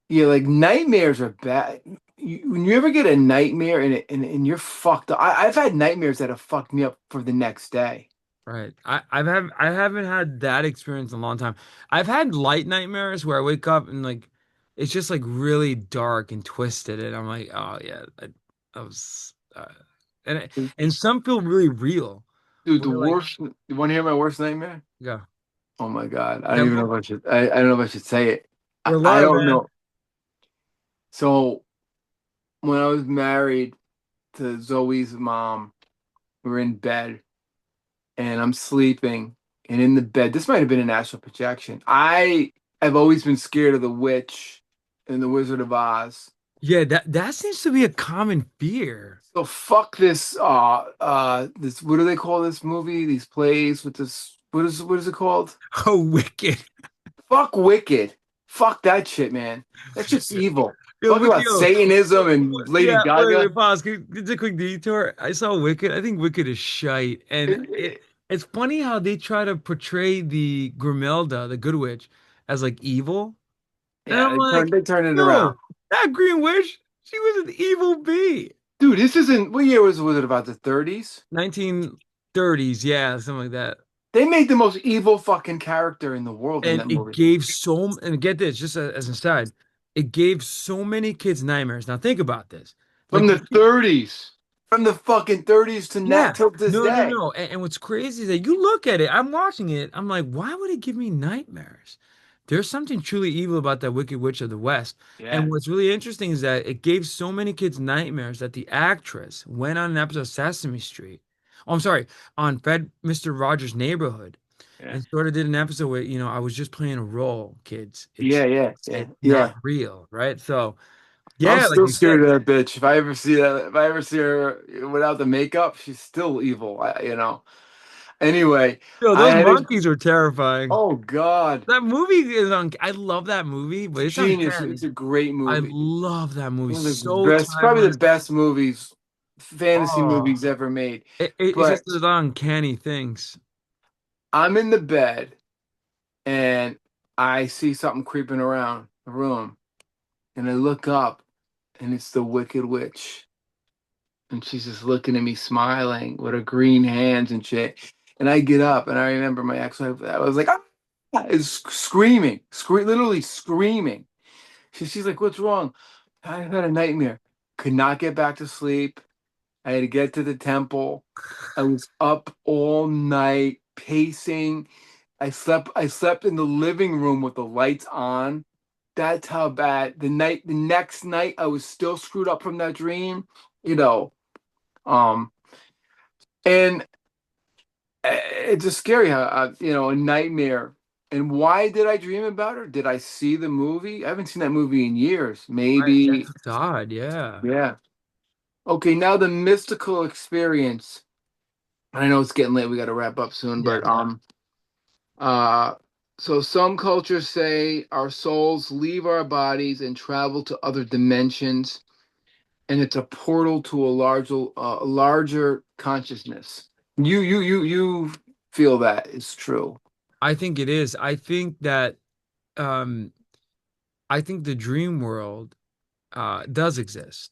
Yeah, like nightmares are bad. When you ever get a nightmare and you're fucked up, I've had nightmares that have fucked me up for the next day. Right. I haven't had that experience in a long time. I've had light nightmares where I wake up and like it's just like really dark and twisted, and I'm like, oh yeah, I was, and some feel really real. Dude, the Where like, worst. You want to hear my worst nightmare? yeah, Oh my God. I don't that even know movie, if I should. I don't know if I should say it. we're I live, don't man. know. So when I was married to Zoe's mom, we were in bed and I'm sleeping and in the bed. This might have been an astral projection. I've always been scared of the witch and the Wizard of Oz. Yeah, that seems to be a common fear. So fuck this this what do they call this movie? These plays with this what is it called? Oh, wicked. Fuck Wicked. Fuck that shit, man. That shit's evil. Yo, Talk about yo, Satanism and Lady yeah, Gaga. wait, pause. Just a quick detour. I saw Wicked. I think Wicked is shite, and It- it's funny how they try to portray the Grimelda, the Good Witch, as like evil, and yeah, I'm like, they turned it around. no, that Green Witch, she was an evil bee. Dude, this isn't what year was it about the 30s? 1930s, yeah, something like that. They made the most evil fucking character in the world in And that it movie. gave and get this, just as an aside, it gave so many kids nightmares. Now think about this. From Like the 30s. From the fucking 30s to now yeah. till this No, no, day. no. And what's crazy is that you look at it, I'm watching it, I'm like, why would it give me nightmares? There's something truly evil about that Wicked Witch of the West. And Yeah, what's really interesting is that it gave so many kids nightmares that the actress went on an episode of Sesame Street. Oh, I'm sorry, on Fred Mr. Rogers' Neighborhood yeah. and sort of did an episode where, I was just playing a role, kids. Yeah, yeah, yeah, It's not yeah. real, right? So, I'm yeah, like still you said, scared of that bitch. If I ever see that, if I ever see her without the makeup, she's still evil. Anyway, yo, I those had a monkeys are terrifying. oh God, That movie is on. I love that movie, it's but it's genius. uncanny. It's a great I movie. love that movie. One of the So best, probably the timeless. best movies, fantasy Oh, movies ever made. it's But just those uncanny things. I'm in the bed and I see something creeping around the room, and I look up, and it's the Wicked Witch. And she's just looking at me smiling with her green hands and shit. And I get up and I remember my ex-wife, I was like, ah, is screaming, literally screaming. She's like, what's wrong? I had a nightmare. Could not get back to sleep. I had to get to the temple. I was up all night pacing. I slept in the living room with the lights on. That's how bad. The next night I was still screwed up from that dream, you know. Um, and it's just scary how a nightmare. And why did I dream about her? Did I see the movie? I haven't seen that movie in years. Right, Maybe, that's what's odd. Yeah, yeah. Okay, now the mystical experience. I know it's getting late. We got to wrap up soon, yeah. but uh, so some cultures say our souls leave our bodies and travel to other dimensions, and it's a portal to a larger consciousness. You feel that is true. I think it is. Um, I think the dream world does exist.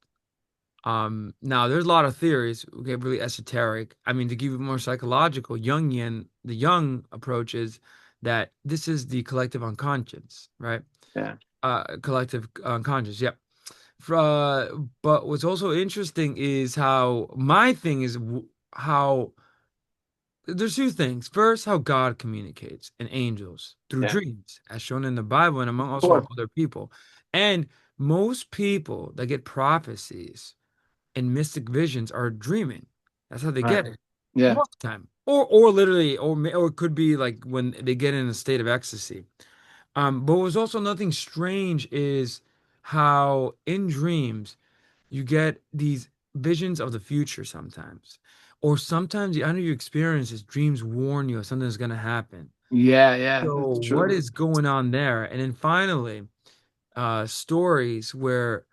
Now there's a lot of theories, okay, really esoteric. I mean, to give it more psychological, Jungian, the Jung approach is that this is the collective unconscious, right? Yeah, Collective unconscious, yep. But what's also interesting is how my thing is how there's two things. First, how God communicates and angels through yeah, dreams, as shown in the Bible and among of also course. other people. And most people that get prophecies and mystic visions are dreaming. That's how they Right. get it Yeah, most of the time, or literally, or it could be like when they get in a state of ecstasy. But what's also nothing strange is how in dreams you get these visions of the future sometimes, or sometimes I know you experience is dreams warn you of something's going to happen. yeah, yeah. So That's what true. is going on there? And then finally, stories where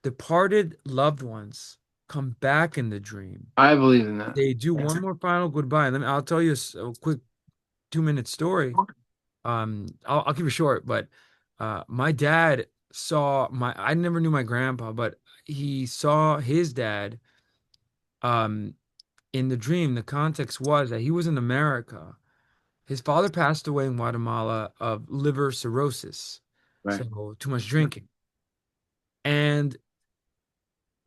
departed loved ones come back in the dream. I believe in that. They do Yeah. one more final goodbye. I'll tell you a quick 2 minute story. I'll keep it short, but my dad saw I never knew my grandpa, but he saw his dad um in the dream. The context was that he was in America. His father passed away in Guatemala of liver cirrhosis, Right. so too much drinking. And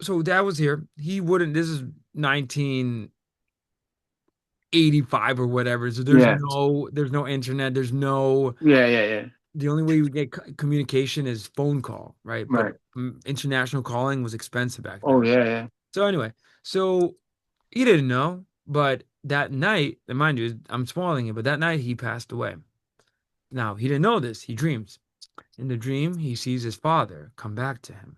so dad was here. He wouldn't, this is 1985 or whatever. So Yeah. there's no internet. There's no, Yeah. Yeah. Yeah. the only way you get communication is phone call, right? But Right. international calling was expensive back Oh then. yeah. Yeah. So anyway, so he didn't know, but that night, and mind you, I'm spoiling it, but that night he passed away. Now, he didn't know this. He dreams. In the dream, he sees his father come back to him.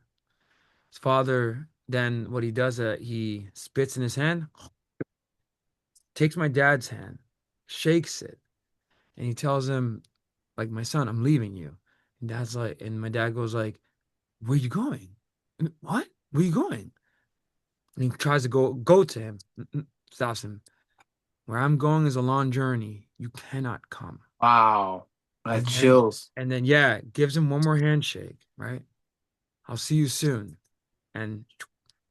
His father, then what he does, he spits in his hand, takes my dad's hand, shakes it, and he tells him, like, my son, I'm leaving you. And dad's like, and my dad goes like, where you going? And, what? Where you going? And he tries to go to him, stops him. Where I'm going is a long journey. You cannot come. Wow. That And then, chills. yeah, gives him one more handshake, right? I'll see you soon. And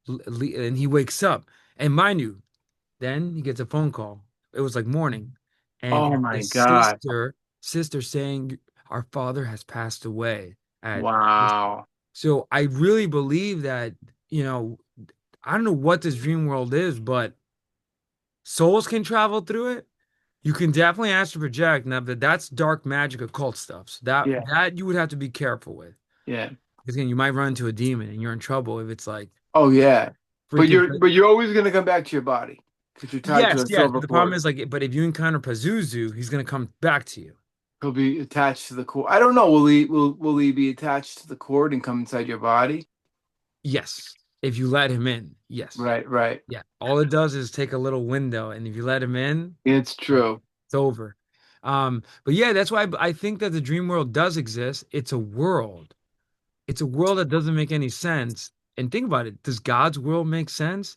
and he wakes up. And mind you, then he gets a phone call. It was like morning, and Oh it's my the God. sister saying our father has passed away at this. Wow. So I really believe that, you know, I don't know what this dream world is, but souls can travel through it. You can definitely astral project. Now, that's dark magic occult stuff. So Yeah. that you would have to be careful with. Yeah. Because again, you might run into a demon and you're in trouble if it's like Oh yeah. But freaking. you're always gonna come back to your body because you're tied to Yes, a yes. silver But the problem cord. is like, but if you encounter Pazuzu, he's gonna come back to you. He'll be attached to the cord. I don't know. Will he be attached to the cord and come inside your body? Yes, if you let him in. Yes, Right. Right. yeah. All it does is take a little window, and if you let him in, It's like true. it's over. But yeah, that's why I think that the dream world does exist. It's a world. It's a world that doesn't make any sense. And think about it. Does God's world make sense?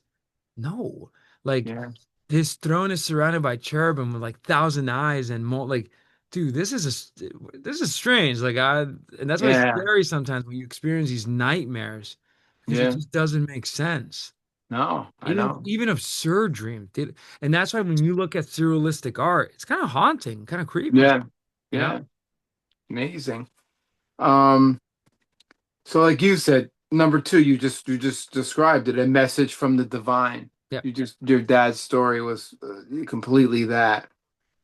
No. Like Yeah. his throne is surrounded by cherubim with like thousand eyes and more like, dude, this is strange. Like and that's why it's Yeah. scary sometimes when you experience these nightmares because it Yeah. just doesn't make sense. No, I know. Even absurd dreams. And that's why when you look at surrealistic art, it's kind of haunting, kind of creepy, Yeah. you know? Yeah. Amazing. Um, so like you said, number two, you just described it, a message from the divine. Yeah. Your dad's story was completely that.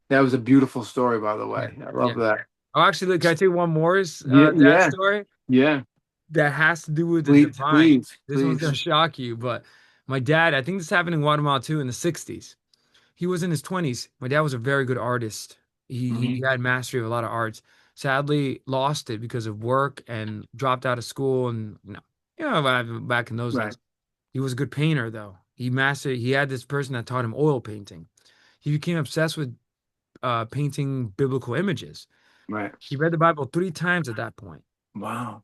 That was a beautiful story, by the Yeah. way. I Yeah. love that. Oh, actually, can I tell you one more Yeah, dad yeah, story yeah. that has to do with the Please, divine? please, This one's please. gonna shock you, but my dad, I think this happened in Guatemala too in the 60s. He was in his 20s. My dad was a very good artist. He Hmm. had mastery of a lot of arts. Sadly, lost it because of work and dropped out of school. And back in those Right, days, he was a good painter though. He had this person that taught him oil painting. He became obsessed with painting biblical images. right. He read the Bible 3 times at that point Wow.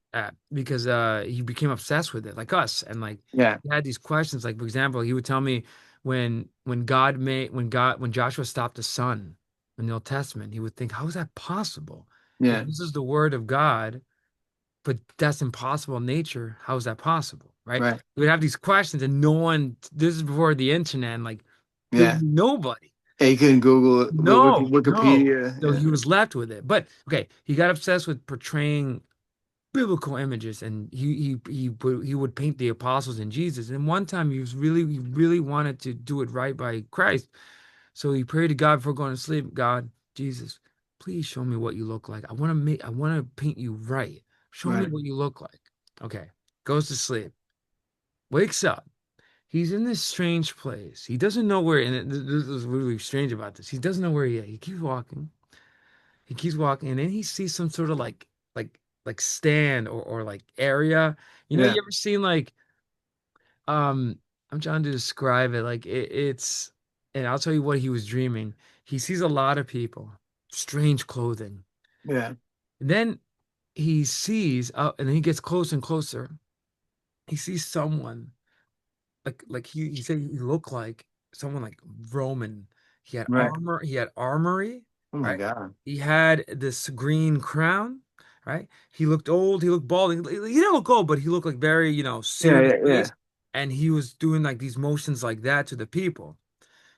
because he became obsessed with it, like us, and like Yeah, he had these questions. Like for example, he would tell me when Joshua stopped the sun in the Old Testament, he would think, how is that possible? If yeah, this is the word of God, but that's impossible in nature, how is that possible? Right? right. We would have these questions, and no one. This is before the internet, and like there was Yeah. nobody. Hey, you can Google it, No, no. Wikipedia. So Yeah, he was left with it. But okay, he got obsessed with portraying biblical images and he would paint the apostles and Jesus. And one time he really wanted to do it right by Christ. So he prayed to God before going to sleep, God, Jesus, please show me what you look like. I want to paint you right. Show me right. what you look like. Okay. Goes to sleep. Wakes up. He's in this strange place. He doesn't know where, and this is really strange about this. He doesn't know where he is. He keeps walking. He keeps walking, and then he sees some sort of like stand or like area. Yeah, You ever seen like um I'm trying to describe it. Like it's and I'll tell you what he was dreaming. He sees a lot of people, strange clothing. yeah, And then he sees and then he gets closer and closer. He sees someone like he said he looked like someone like Roman. right. He had armory, Oh my right? God. He had this green crown, right? He looked old, he looked bald. He didn't look old, but he looked like very, Yeah, serious yeah, face. yeah, And he was doing like these motions like that to the people,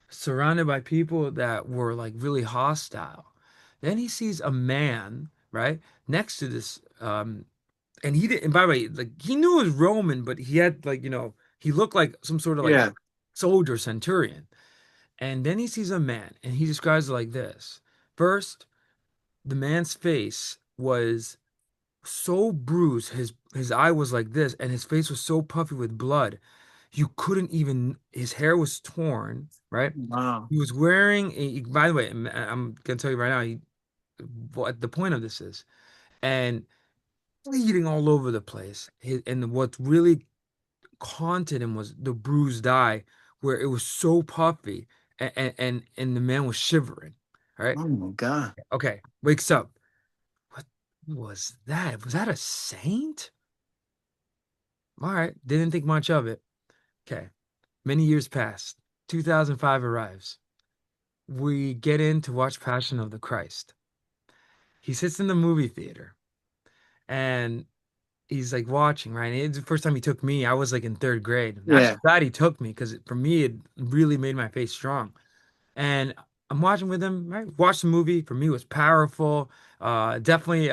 surrounded by people that were like really hostile. Then he sees a man, right, next to this and he didn't. And by the way, like he knew it was Roman, but he had like he looked like some sort of like Yeah. soldier centurion. And then he sees a man, and he describes it like this. First, the man's face was so bruised, his eye was like this, and his face was so puffy with blood. You couldn't even, his hair was torn, right? Wow. He was wearing by the way, I'm gonna tell you right now, what the point of this is, and bleeding all over the place. And what really haunted him was the bruised eye, where it was so puffy, and the man was shivering. All right. Oh my God. Okay. Wakes up. What was that? Was that a saint? All right. Didn't think much of it. Okay. Many years pass. 2005 arrives. We get in to watch Passion of the Christ. He sits in the movie theater and he's like watching, right? And it's the first time he took me. I was like in third grade. I'm actually Yeah. glad he took me because for me, it really made my face strong. And I'm watching with him, right? Watched the movie. For me, it was powerful, definitely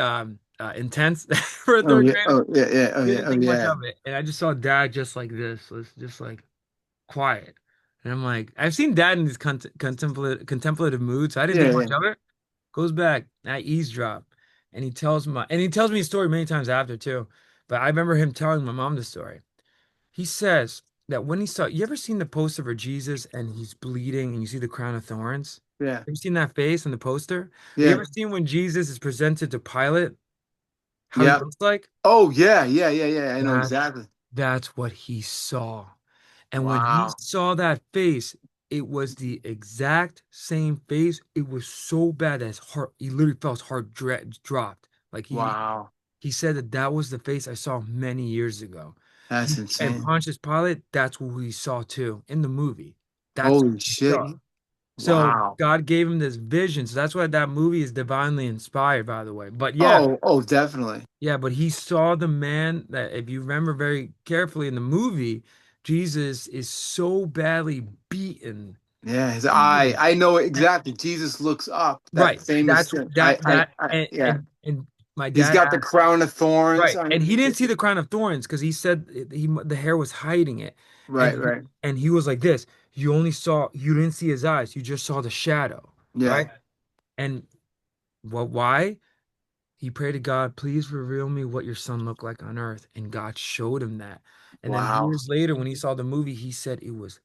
intense for a Oh third yeah. grader. Oh yeah. Yeah. Oh yeah. Didn't Oh think much yeah. of it. And I just saw dad just like this, was just like quiet. And I'm like, I've seen dad in these contemplative moods. So I didn't Yeah. think much Yeah. of it. Goes back, I eavesdrop, and he tells me a story many times after too. But I remember him telling my mom the story. He says that when he saw, you ever seen the poster for Jesus and he's bleeding and you see the crown of thorns? Yeah. You ever seen that face in the poster? You Yeah. ever seen when Jesus is presented to Pilate, how he Yeah. looks like? Oh yeah. Yeah. Yeah. Yeah. I know That exactly. that's what he saw. And when he Wow. saw that face, it was the exact same face. It was so bad that his heart, he literally felt his heart dropped. Like Wow. he said that that was the face I saw many years ago. That's And insane. Pontius Pilate, that's what we saw too in the movie. That's what Holy he saw. shit. So Wow. God gave him this vision. So that's why that movie is divinely inspired, by the way. But yeah, Oh, oh, definitely. yeah, but he saw the man that, if you remember very carefully in the movie, Jesus is so badly beaten. Yeah, his eye. Beaten. I know And- exactly. Jesus looks up. That Right. famous That's thing. that that Yeah. and my He's dad got the asked, crown of thorns right. And on. he didn't see the crown of thorns because he said the hair was hiding it. And Right, right. he was like this. You didn't see his eyes. You just saw the shadow, Yeah. right? And why? He prayed to God, please reveal me what your son looked like on earth. And God showed him that. And then Wow. years later, when he saw the movie, he said it was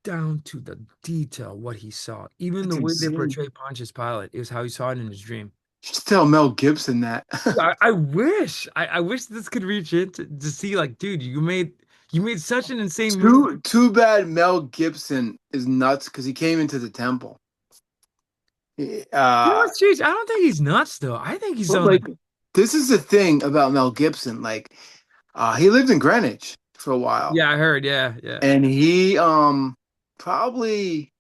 down to the detail what he saw. Even the That's way they insane. portray Pontius Pilate is how he saw it in his dream. You should tell Mel Gibson that. Dude, I wish. I wish this could reach in to see like, dude, you made such an insane movie. Too bad Mel Gibson is nuts because he came into the temple. You know Uh, what's Cheech? I don't think he's nuts though. I think he's but on like, like this is the thing about Mel Gibson. Like, he lived in Greenwich for a while, yeah, I heard, yeah, yeah. and he probably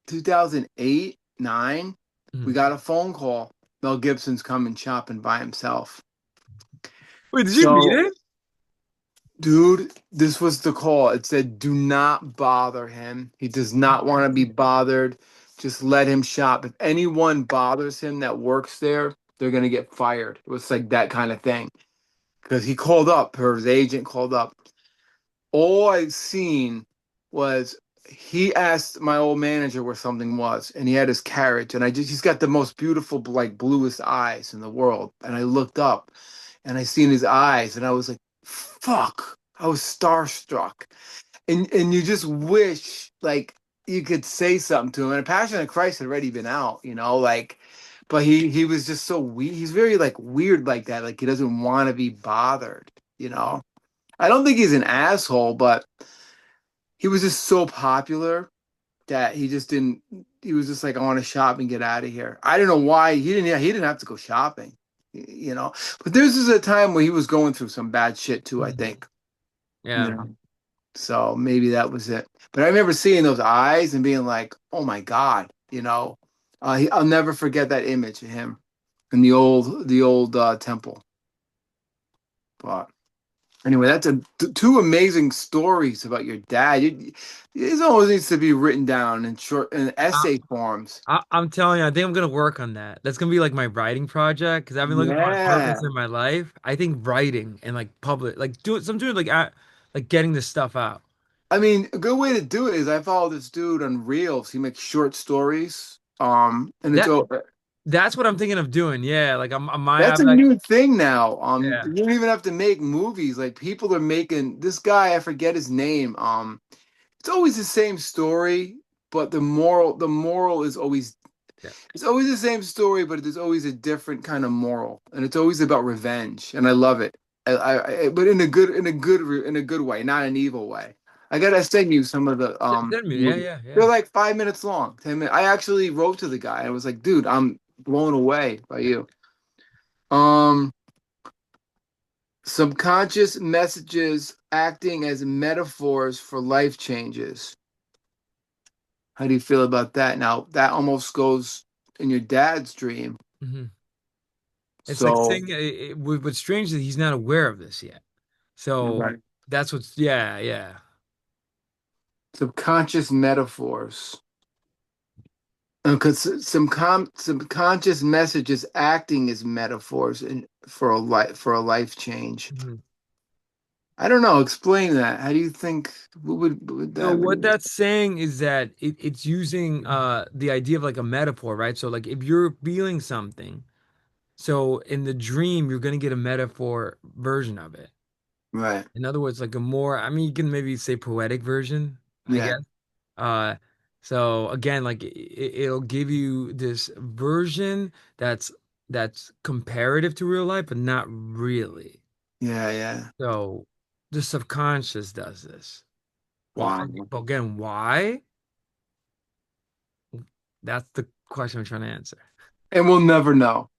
2008, 9, we Mhm. got a phone call. Mel Gibson's coming shopping by himself. Wait, did you meet So, him? dude, this was the call. It said, do not bother him. He does not want to be bothered. Just let him shop. If anyone bothers him that works there, they're going to get fired. It was like that kind of thing. Because he called up, or his agent called up. All I've seen was he asked my old manager where something was, and he had his carriage, and he's got the most beautiful, like bluest eyes in the world. And I looked up and I seen his eyes, and I was like, fuck. I was starstruck. And you just wish like you could say something to him. And Passion of Christ had already been out, like but he was just so weird. He's very like weird like that. Like he doesn't want to be bothered. I don't think he's an asshole, but he was just so popular that he just didn't. He was just like, I want to shop and get out of here. I don't know why he didn't. Yeah, he didn't have to go shopping, you know. But this is a time where he was going through some bad shit too. I Mhm. think, you Yeah. know. So maybe that was it. But I remember seeing those eyes and being like, oh my God. I'll never forget that image of him in the old temple. But Anyway, that's two amazing stories about your dad. It always needs to be written down in short in I, essay forms. I'm telling you, I think I'm gonna work on that. That's gonna be like my writing project because I've been looking for my purpose Yeah. in my life. I think writing and like public, like do it, some doing like getting this stuff out. I mean, a good way to do it is I follow this dude on Reels. He makes short stories. And it's That oh, that's what I'm thinking of doing. Yeah, like I might that's have a like new thing now. yeah, You don't even have to make movies. Like people are making this guy, I forget his name. It's always the same story, but the moral is always yeah, it's always the same story, but there's always a different kind of moral, and it's always about revenge, and I love it. But in a good way, not an evil way. I gotta send you some of the send me. Yeah, movies. yeah, They're yeah. like 5 minutes long, 10 minutes. I actually wrote to the guy. I was like, dude, I'm blown away by you. Um, Subconscious messages acting as metaphors for life changes. How do you feel about that? Now, that almost goes in your dad's dream. hmm It's like So, saying what's strange is that he's not aware of this yet. So right. that's what's yeah, yeah. Subconscious metaphors. Because subconscious messages acting as metaphors for a life change. Mhm. I don't know. Explain that. How do you think? What would So that what mean? that's saying is that it's using the idea of like a metaphor, right? So like if you're feeling something, so in the dream you're gonna get a metaphor version of it. Right. In other words, like a more, I mean, you can maybe say poetic version, I Yeah. guess. Uh, so again, like it'll give you this version that's comparative to real life, but not really. Yeah. Yeah. So the subconscious does this. Well, Wow. but again, why? That's the question I'm trying to answer. And we'll never know.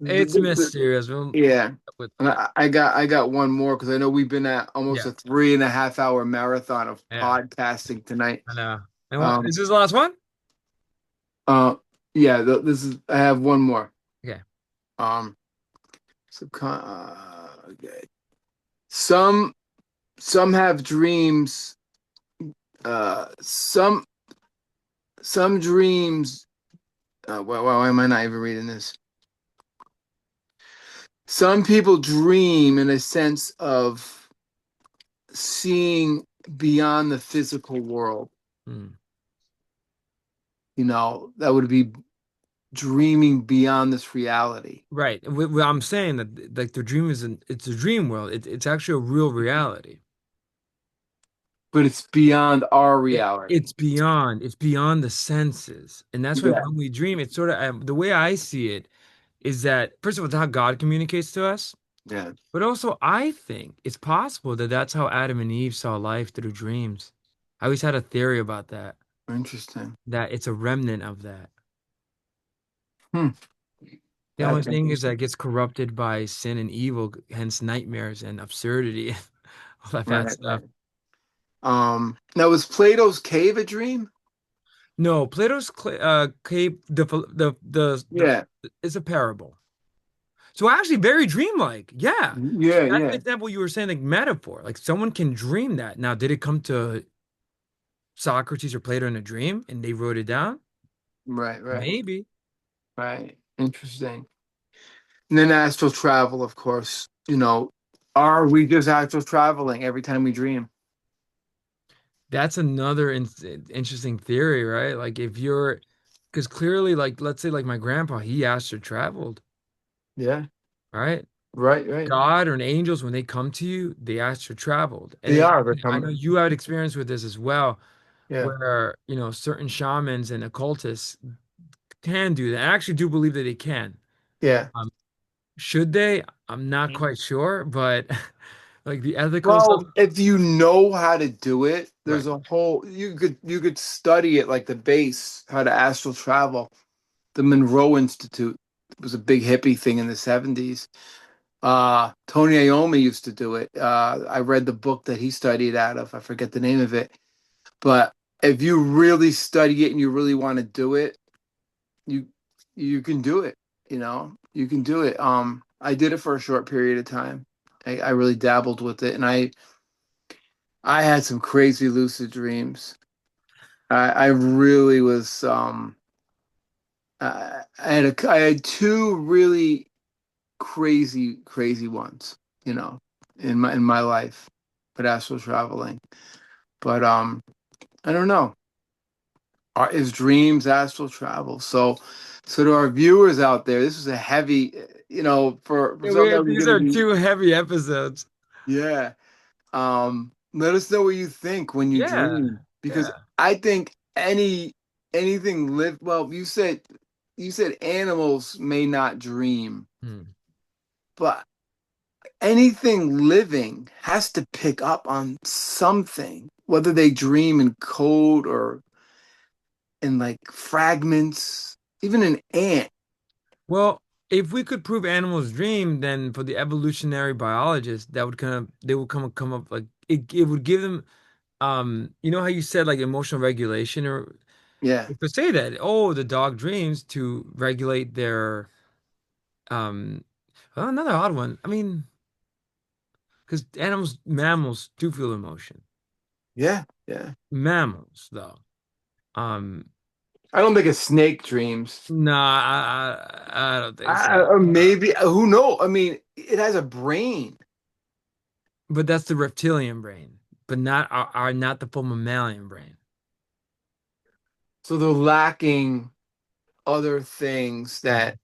It's mysterious. Yeah. With And yeah, I got one more because I know we've been at almost yeah, a 3.5 hour marathon of yeah. podcasting tonight. I know. And what Um, is this the last one? yeah, this is I have one more. Okay. Um, okay. Some some have dreams. Some dreams. Why am I not even reading this? Some people dream in a sense of seeing beyond the physical world. Hmm. That would be dreaming beyond this reality. Right. I'm saying that like the dream isn't it's a dream world. It's actually a real reality. But it's beyond our reality. It's beyond the senses. And that's why Yeah. when we dream, it's sort of the way I see it is that first of all, it's how God communicates to us, Yeah. but also I think it's possible that that's how Adam and Eve saw life through dreams. I always had a theory about that, Interesting. that it's a remnant of that. Hmm. The only That's thing is that interesting. it gets corrupted by sin and evil, hence nightmares and absurdity and all that bad Right, stuff. right. Now was Plato's cave a dream? No, Plato's cave, Yeah. is a parable. So actually, very dreamlike. Yeah, Yeah, that's an yeah. example you were saying, like metaphor. Like someone can dream that. Now, did it come to Socrates or Plato in a dream and they wrote it down? Right, right, Maybe. right. Interesting. And then astral travel, of course. Are we just astral traveling every time we dream? That's another interesting theory, right? Like if you're, because clearly, like let's say, like my grandpa, he astro traveled, Yeah. right? Right, right. God or angels, when they come to you, they astro traveled, and They are. They're I know coming. you had experience with this as well Yeah. where certain shamans and occultists can do that. I actually do believe that they can. Yeah. Um, should they? I'm not quite sure, but like the ethical stuff, Well, if you know how to do it, right? there's a whole you could study it like the base, how to astral travel. The Monroe Institute was a big hippie thing in the 70s. Tony Iommi used to do it. I read the book that he studied out of. I forget the name of it. But if you really study it and you really want to do it, you you can do it. You can do it. I did it for a short period of time. I really dabbled with it, and I had some crazy lucid dreams. I really was I had two really crazy ones, you know, in my life with astral traveling. But I don't know. Is dreams astral travel? So to our viewers out there, this is a heavy, for Yeah, something that was these gonna are be, two heavy episodes. yeah. Let us know what you think when you Yeah, dream, because yeah. I think anything live well, you said animals may not dream, Hmm. but anything living has to pick up on something, whether they dream in code or in like fragments, even an ant. Well, if we could prove animals dream, then for the evolutionary biologists, that would kind of they would come up like it would give them you know how you said like emotional regulation or Yeah, to say that, oh, the dog dreams to regulate their um well, another odd one. I mean, because mammals do feel emotion. yeah. Mammals, though. Um, I don't think a snake dreams. nah, I don't think so. Or maybe who knows? I mean, it has a brain. But that's the reptilian brain, but not not the full mammalian brain. So they're lacking other things Mhm. that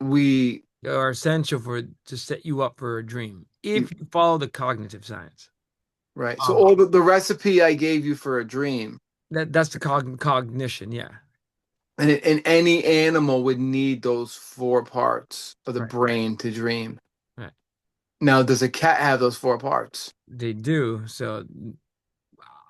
we, Are essential for to set you up for a dream if you follow the cognitive science. right. So Um, all the recipe I gave you for a dream, that's the cognition, yeah. and any animal would need those four parts of the Right, brain to dream. right. Now, does a cat have those four parts? They do. So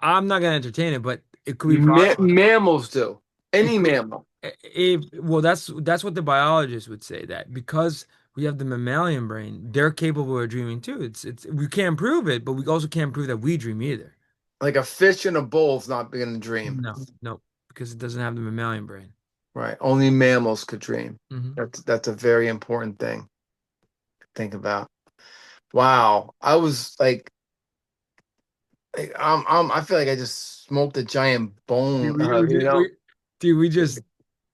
I'm not gonna entertain it, but it could be possible. Mammals do. It Any could, mammal. if well, that's what the biologists would say that because we have the mammalian brain, they're capable of dreaming too. It's we can't prove it, but we also can't prove that we dream either. Like a fish in a bowl is not going to dream. No, no, because it doesn't have the mammalian brain. Right. Only mammals could dream. Hmm. That's a very important thing to think about. Wow. I was I feel like I just smoked a giant Dude, bone, we you just know. we just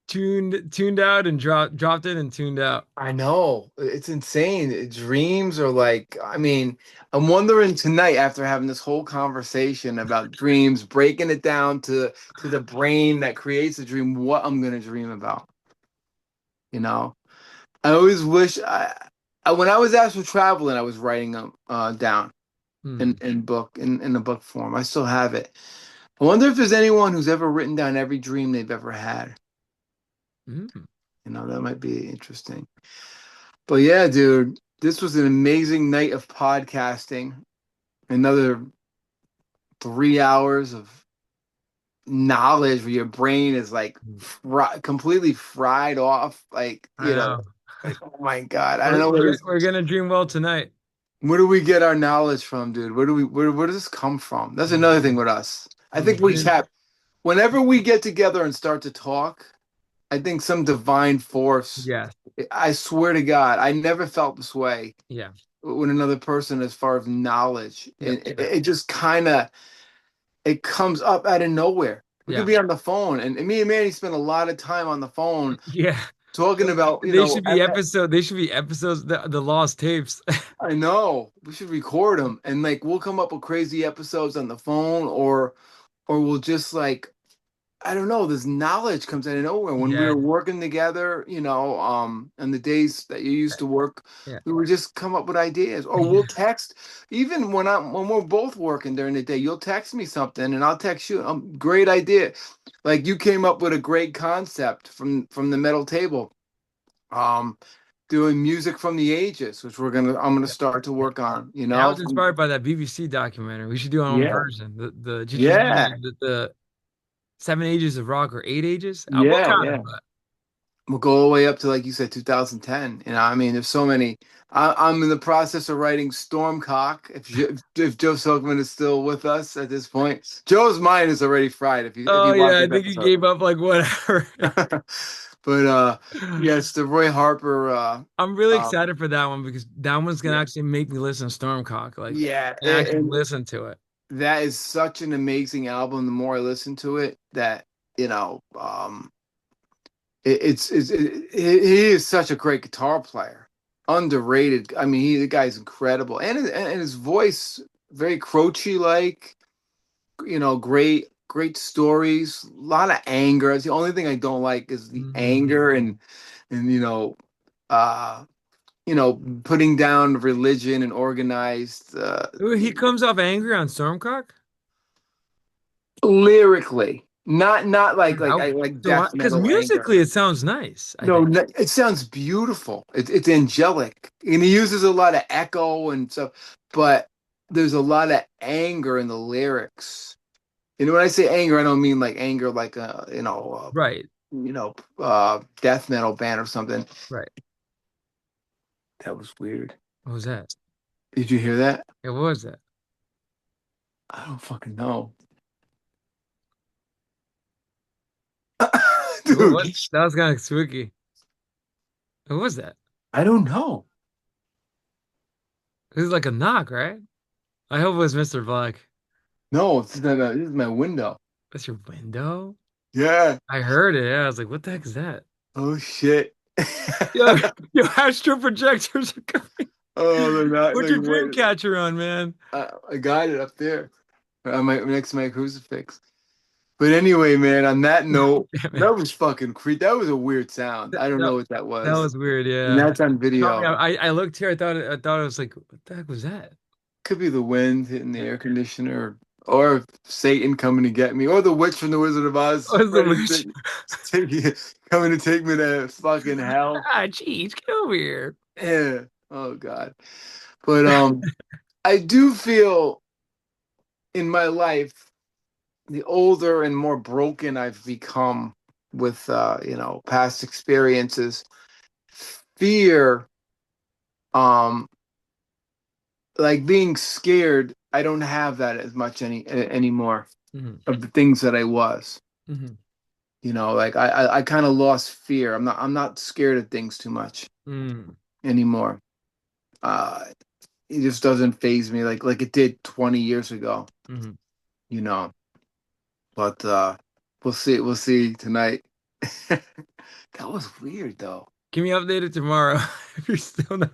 tuned out and dropped in and tuned out. I know. It's insane. Dreams are like, I mean, I'm wondering tonight after having this whole conversation about dreams, breaking it down to the brain that creates a dream, what I'm gonna dream about, you know? I always wish I when I was astral traveling, I was writing them down Hmm. in a book form. I still have it. I wonder if there's anyone who's ever written down every dream they've ever had. Hmm. That might be interesting. But yeah, dude, this was an amazing night of podcasting. Another 3 hours of knowledge where your brain is like completely fried off. I know. Like, oh my God, I don't know We're gonna dream well tonight. where do we get our knowledge from, dude? Where does this come from? That's another thing with us. I From think we dream. have, whenever we get together and start to talk, I think some divine force, Yes. I swear to God, I never felt this way Yeah. with another person as far as knowledge. Yep. And it just kind of it comes up out of nowhere. We could Yeah. be on the phone, and me and Manny spend a lot of time on the phone Yeah. talking about, They should be episodes the lost tapes. I know we should record them, and like we'll come up with crazy episodes on the phone, or we'll just like I don't know, this knowledge comes out of nowhere. When we Yeah. were working together, and the days that you used to work, Yeah. we would just come up with ideas. Or we'll Yeah. text, even when we're both working during the day, you'll text me something and I'll text you. Great idea. Like you came up with a great concept from the metal table. Um, Doing music from the ages, which I'm gonna Yeah. start to Yeah. work on, And I was inspired by that BBC documentary. We should do our own Yeah. version. The Cheech and Yeah. Manny, the Seven Ages of Rock or Eight Ages. We'll Yeah, count yeah. it, but We'll go all the way up to, like you said, 2010. I mean, there's so many. I'm in the process of writing Stormcock. If Joe Silkman is still with us at this point, Joe's mind is already fried. If you oh watch yeah, I this think he episode, gave up like whatever. but But yes, the Roy Harper I'm really um excited for that one because that one's gonna yeah. actually make me listen to Stormcock, like, Yeah, and actually listen to it. that is such an amazing album. The more I listen to it, that you know, he is such a great guitar player, underrated. I mean, the guy's incredible, and his voice very Croce like. Great stories, a lot of anger. That's the only thing I don't like is the Hmm. anger and uh, putting down religion and organized. Ooh, he comes off angry on Stormcock. Lyrically, not like I, so death because metal anger. musically it sounds nice, I No, think. it sounds beautiful. It's angelic, and he uses a lot of echo and stuff, but there's a lot of anger in the lyrics. And when I say anger, I don't mean like anger like Right, death metal band or something. right. That was weird. What was that? Did you hear that? Yeah, what was that? I don't fucking know, What? dude. That was kind of spooky. What was that? I don't know. This is like a knock, right? I hope it was Mr. Black. No, this is my window. That's your window? Yeah. I heard it. Yeah, I was like, what the heck is that? Oh shit. Yo, yo, astro projectors are coming. Oh, they're not Put like your dream what? catcher on, man. I got it up there. Next to my crucifix. But anyway, man, on that note, Damn it. that was fucking creep. That was a weird sound. That, I don't that, know what that that was. was weird, And yeah. that's on Caught me. video. I looked here. I thought it was like, what the heck was that? Could be the wind hitting the Yeah. air conditioner, or Satan coming to get me, or the witch from the Wizard of Oz Oh, it's the ready witch. coming to take me to fucking hell. Ah, jeez, get over here. Yeah. Oh God. But I do feel in my life, the older and more broken I've become with past experiences, fear, um, like being scared, I don't have that as much anymore Hmm. of the things that I was. Hmm. Like I kind of lost fear. I'm not scared of things too much Hmm. anymore. Uh, it just doesn't phase me like it did 20 years ago, Hmm. you know. But we'll see tonight. That was weird though. Keep me updated tomorrow if you're still not.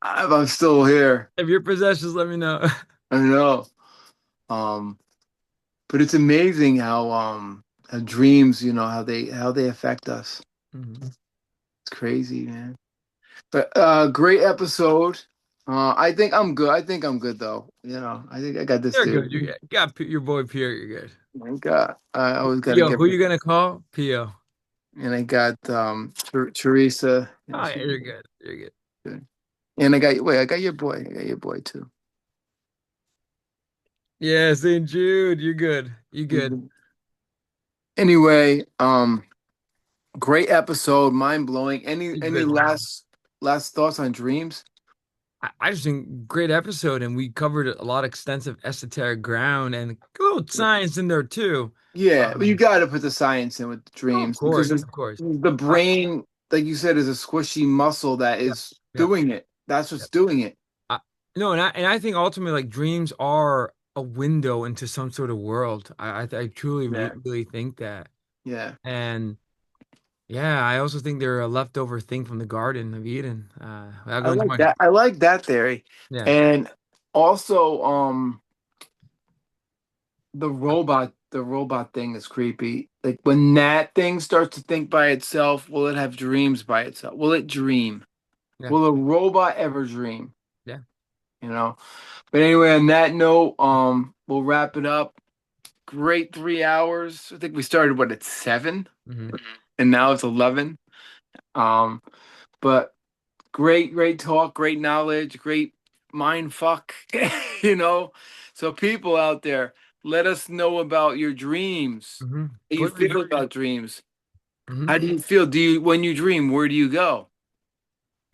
I'm still here. If your possessions, let me know. I know. Um, but it's amazing how dreams, how they affect us. Mhm. It's crazy, man. But great episode. I think I'm good. I think I'm good though. I think I got this You're good. dude. You got your boy Pierre. You're good. I always got to Yo, get, who you gonna call? Pio. and I got Teresa. Oh, yeah, She's you're good. You're good. good. And I got your boy. I got your boy too. Yeah, St. Jude. You're good. You good. Mhm. Anyway, great episode, mind blowing. Any You any good. last thoughts on dreams? I just think great episode, and we covered a lot of extensive esoteric ground and a little science in there too. Yeah, but you Um, got to put the science in with the oh, of dreams because course, of course. the I, brain, like you said, is a squishy muscle that yep, is yep, doing it. That's yep. what's doing it. I, no, and I think ultimately, like dreams are a window into some sort of world. I truly, Yeah, really think that. yeah. And yeah, I also think they're a leftover thing from the Garden of Eden. Without I going too like much. that. I like that theory. Yeah. And also, the robot thing is creepy. Like when that thing starts to think by itself, will it have dreams by itself? Will it dream? Yeah. Will a robot ever dream? Yeah. You know. But anyway, on that note, we'll wrap it up. Great 3 hours. I think we started at 7, Hmm. and now it's 11. Um, but great talk, great knowledge, great mind fuck. you know. So people out there, let us know about your dreams. Hmm. How you Please. feel about dreams? Hmm. How do you feel? When you dream, where do you go?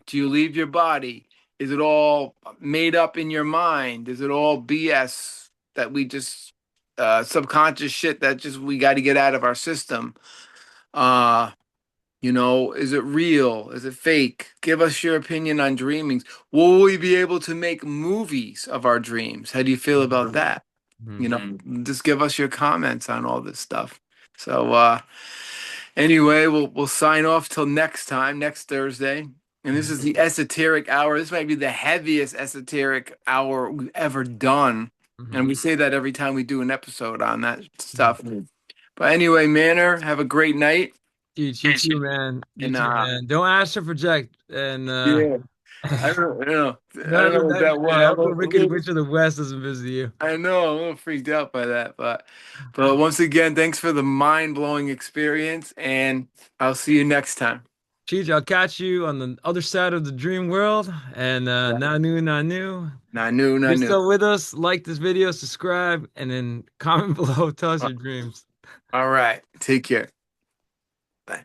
Do you leave your body? Is it all made up in your mind? Is it all BS that we just subconscious shit that just we got to get out of our system? Uh, Is it real? Is it fake? Give us your opinion on dreamings. Will we be able to make movies of our dreams? How do you feel about that? Mhm. You know, just give us your comments on all this stuff. So anyway, we'll sign off till next time, next Thursday. And this is the Esoteric Hour. This might be the heaviest Esoteric Hour we've ever done. And Mhm. we say that every time we do an episode on that Mhm. stuff. But anyway, Manor, have a great night. Teach, you too, man. You And too, man. Don't ask to project. And yeah, I don't know what that was. I hope the Wicked Witch of the West doesn't visit you. I know, I'm a little freaked out by that, but once again, thanks for the mind-blowing experience, and I'll see you next time. Cheech, I'll catch you on the other side of the dream world. And Nanu, Nanu. Nanu, If you're nanu. still with us, like this video, subscribe, and then comment below. Tell us Uh, your dreams. All right, take care. Bye.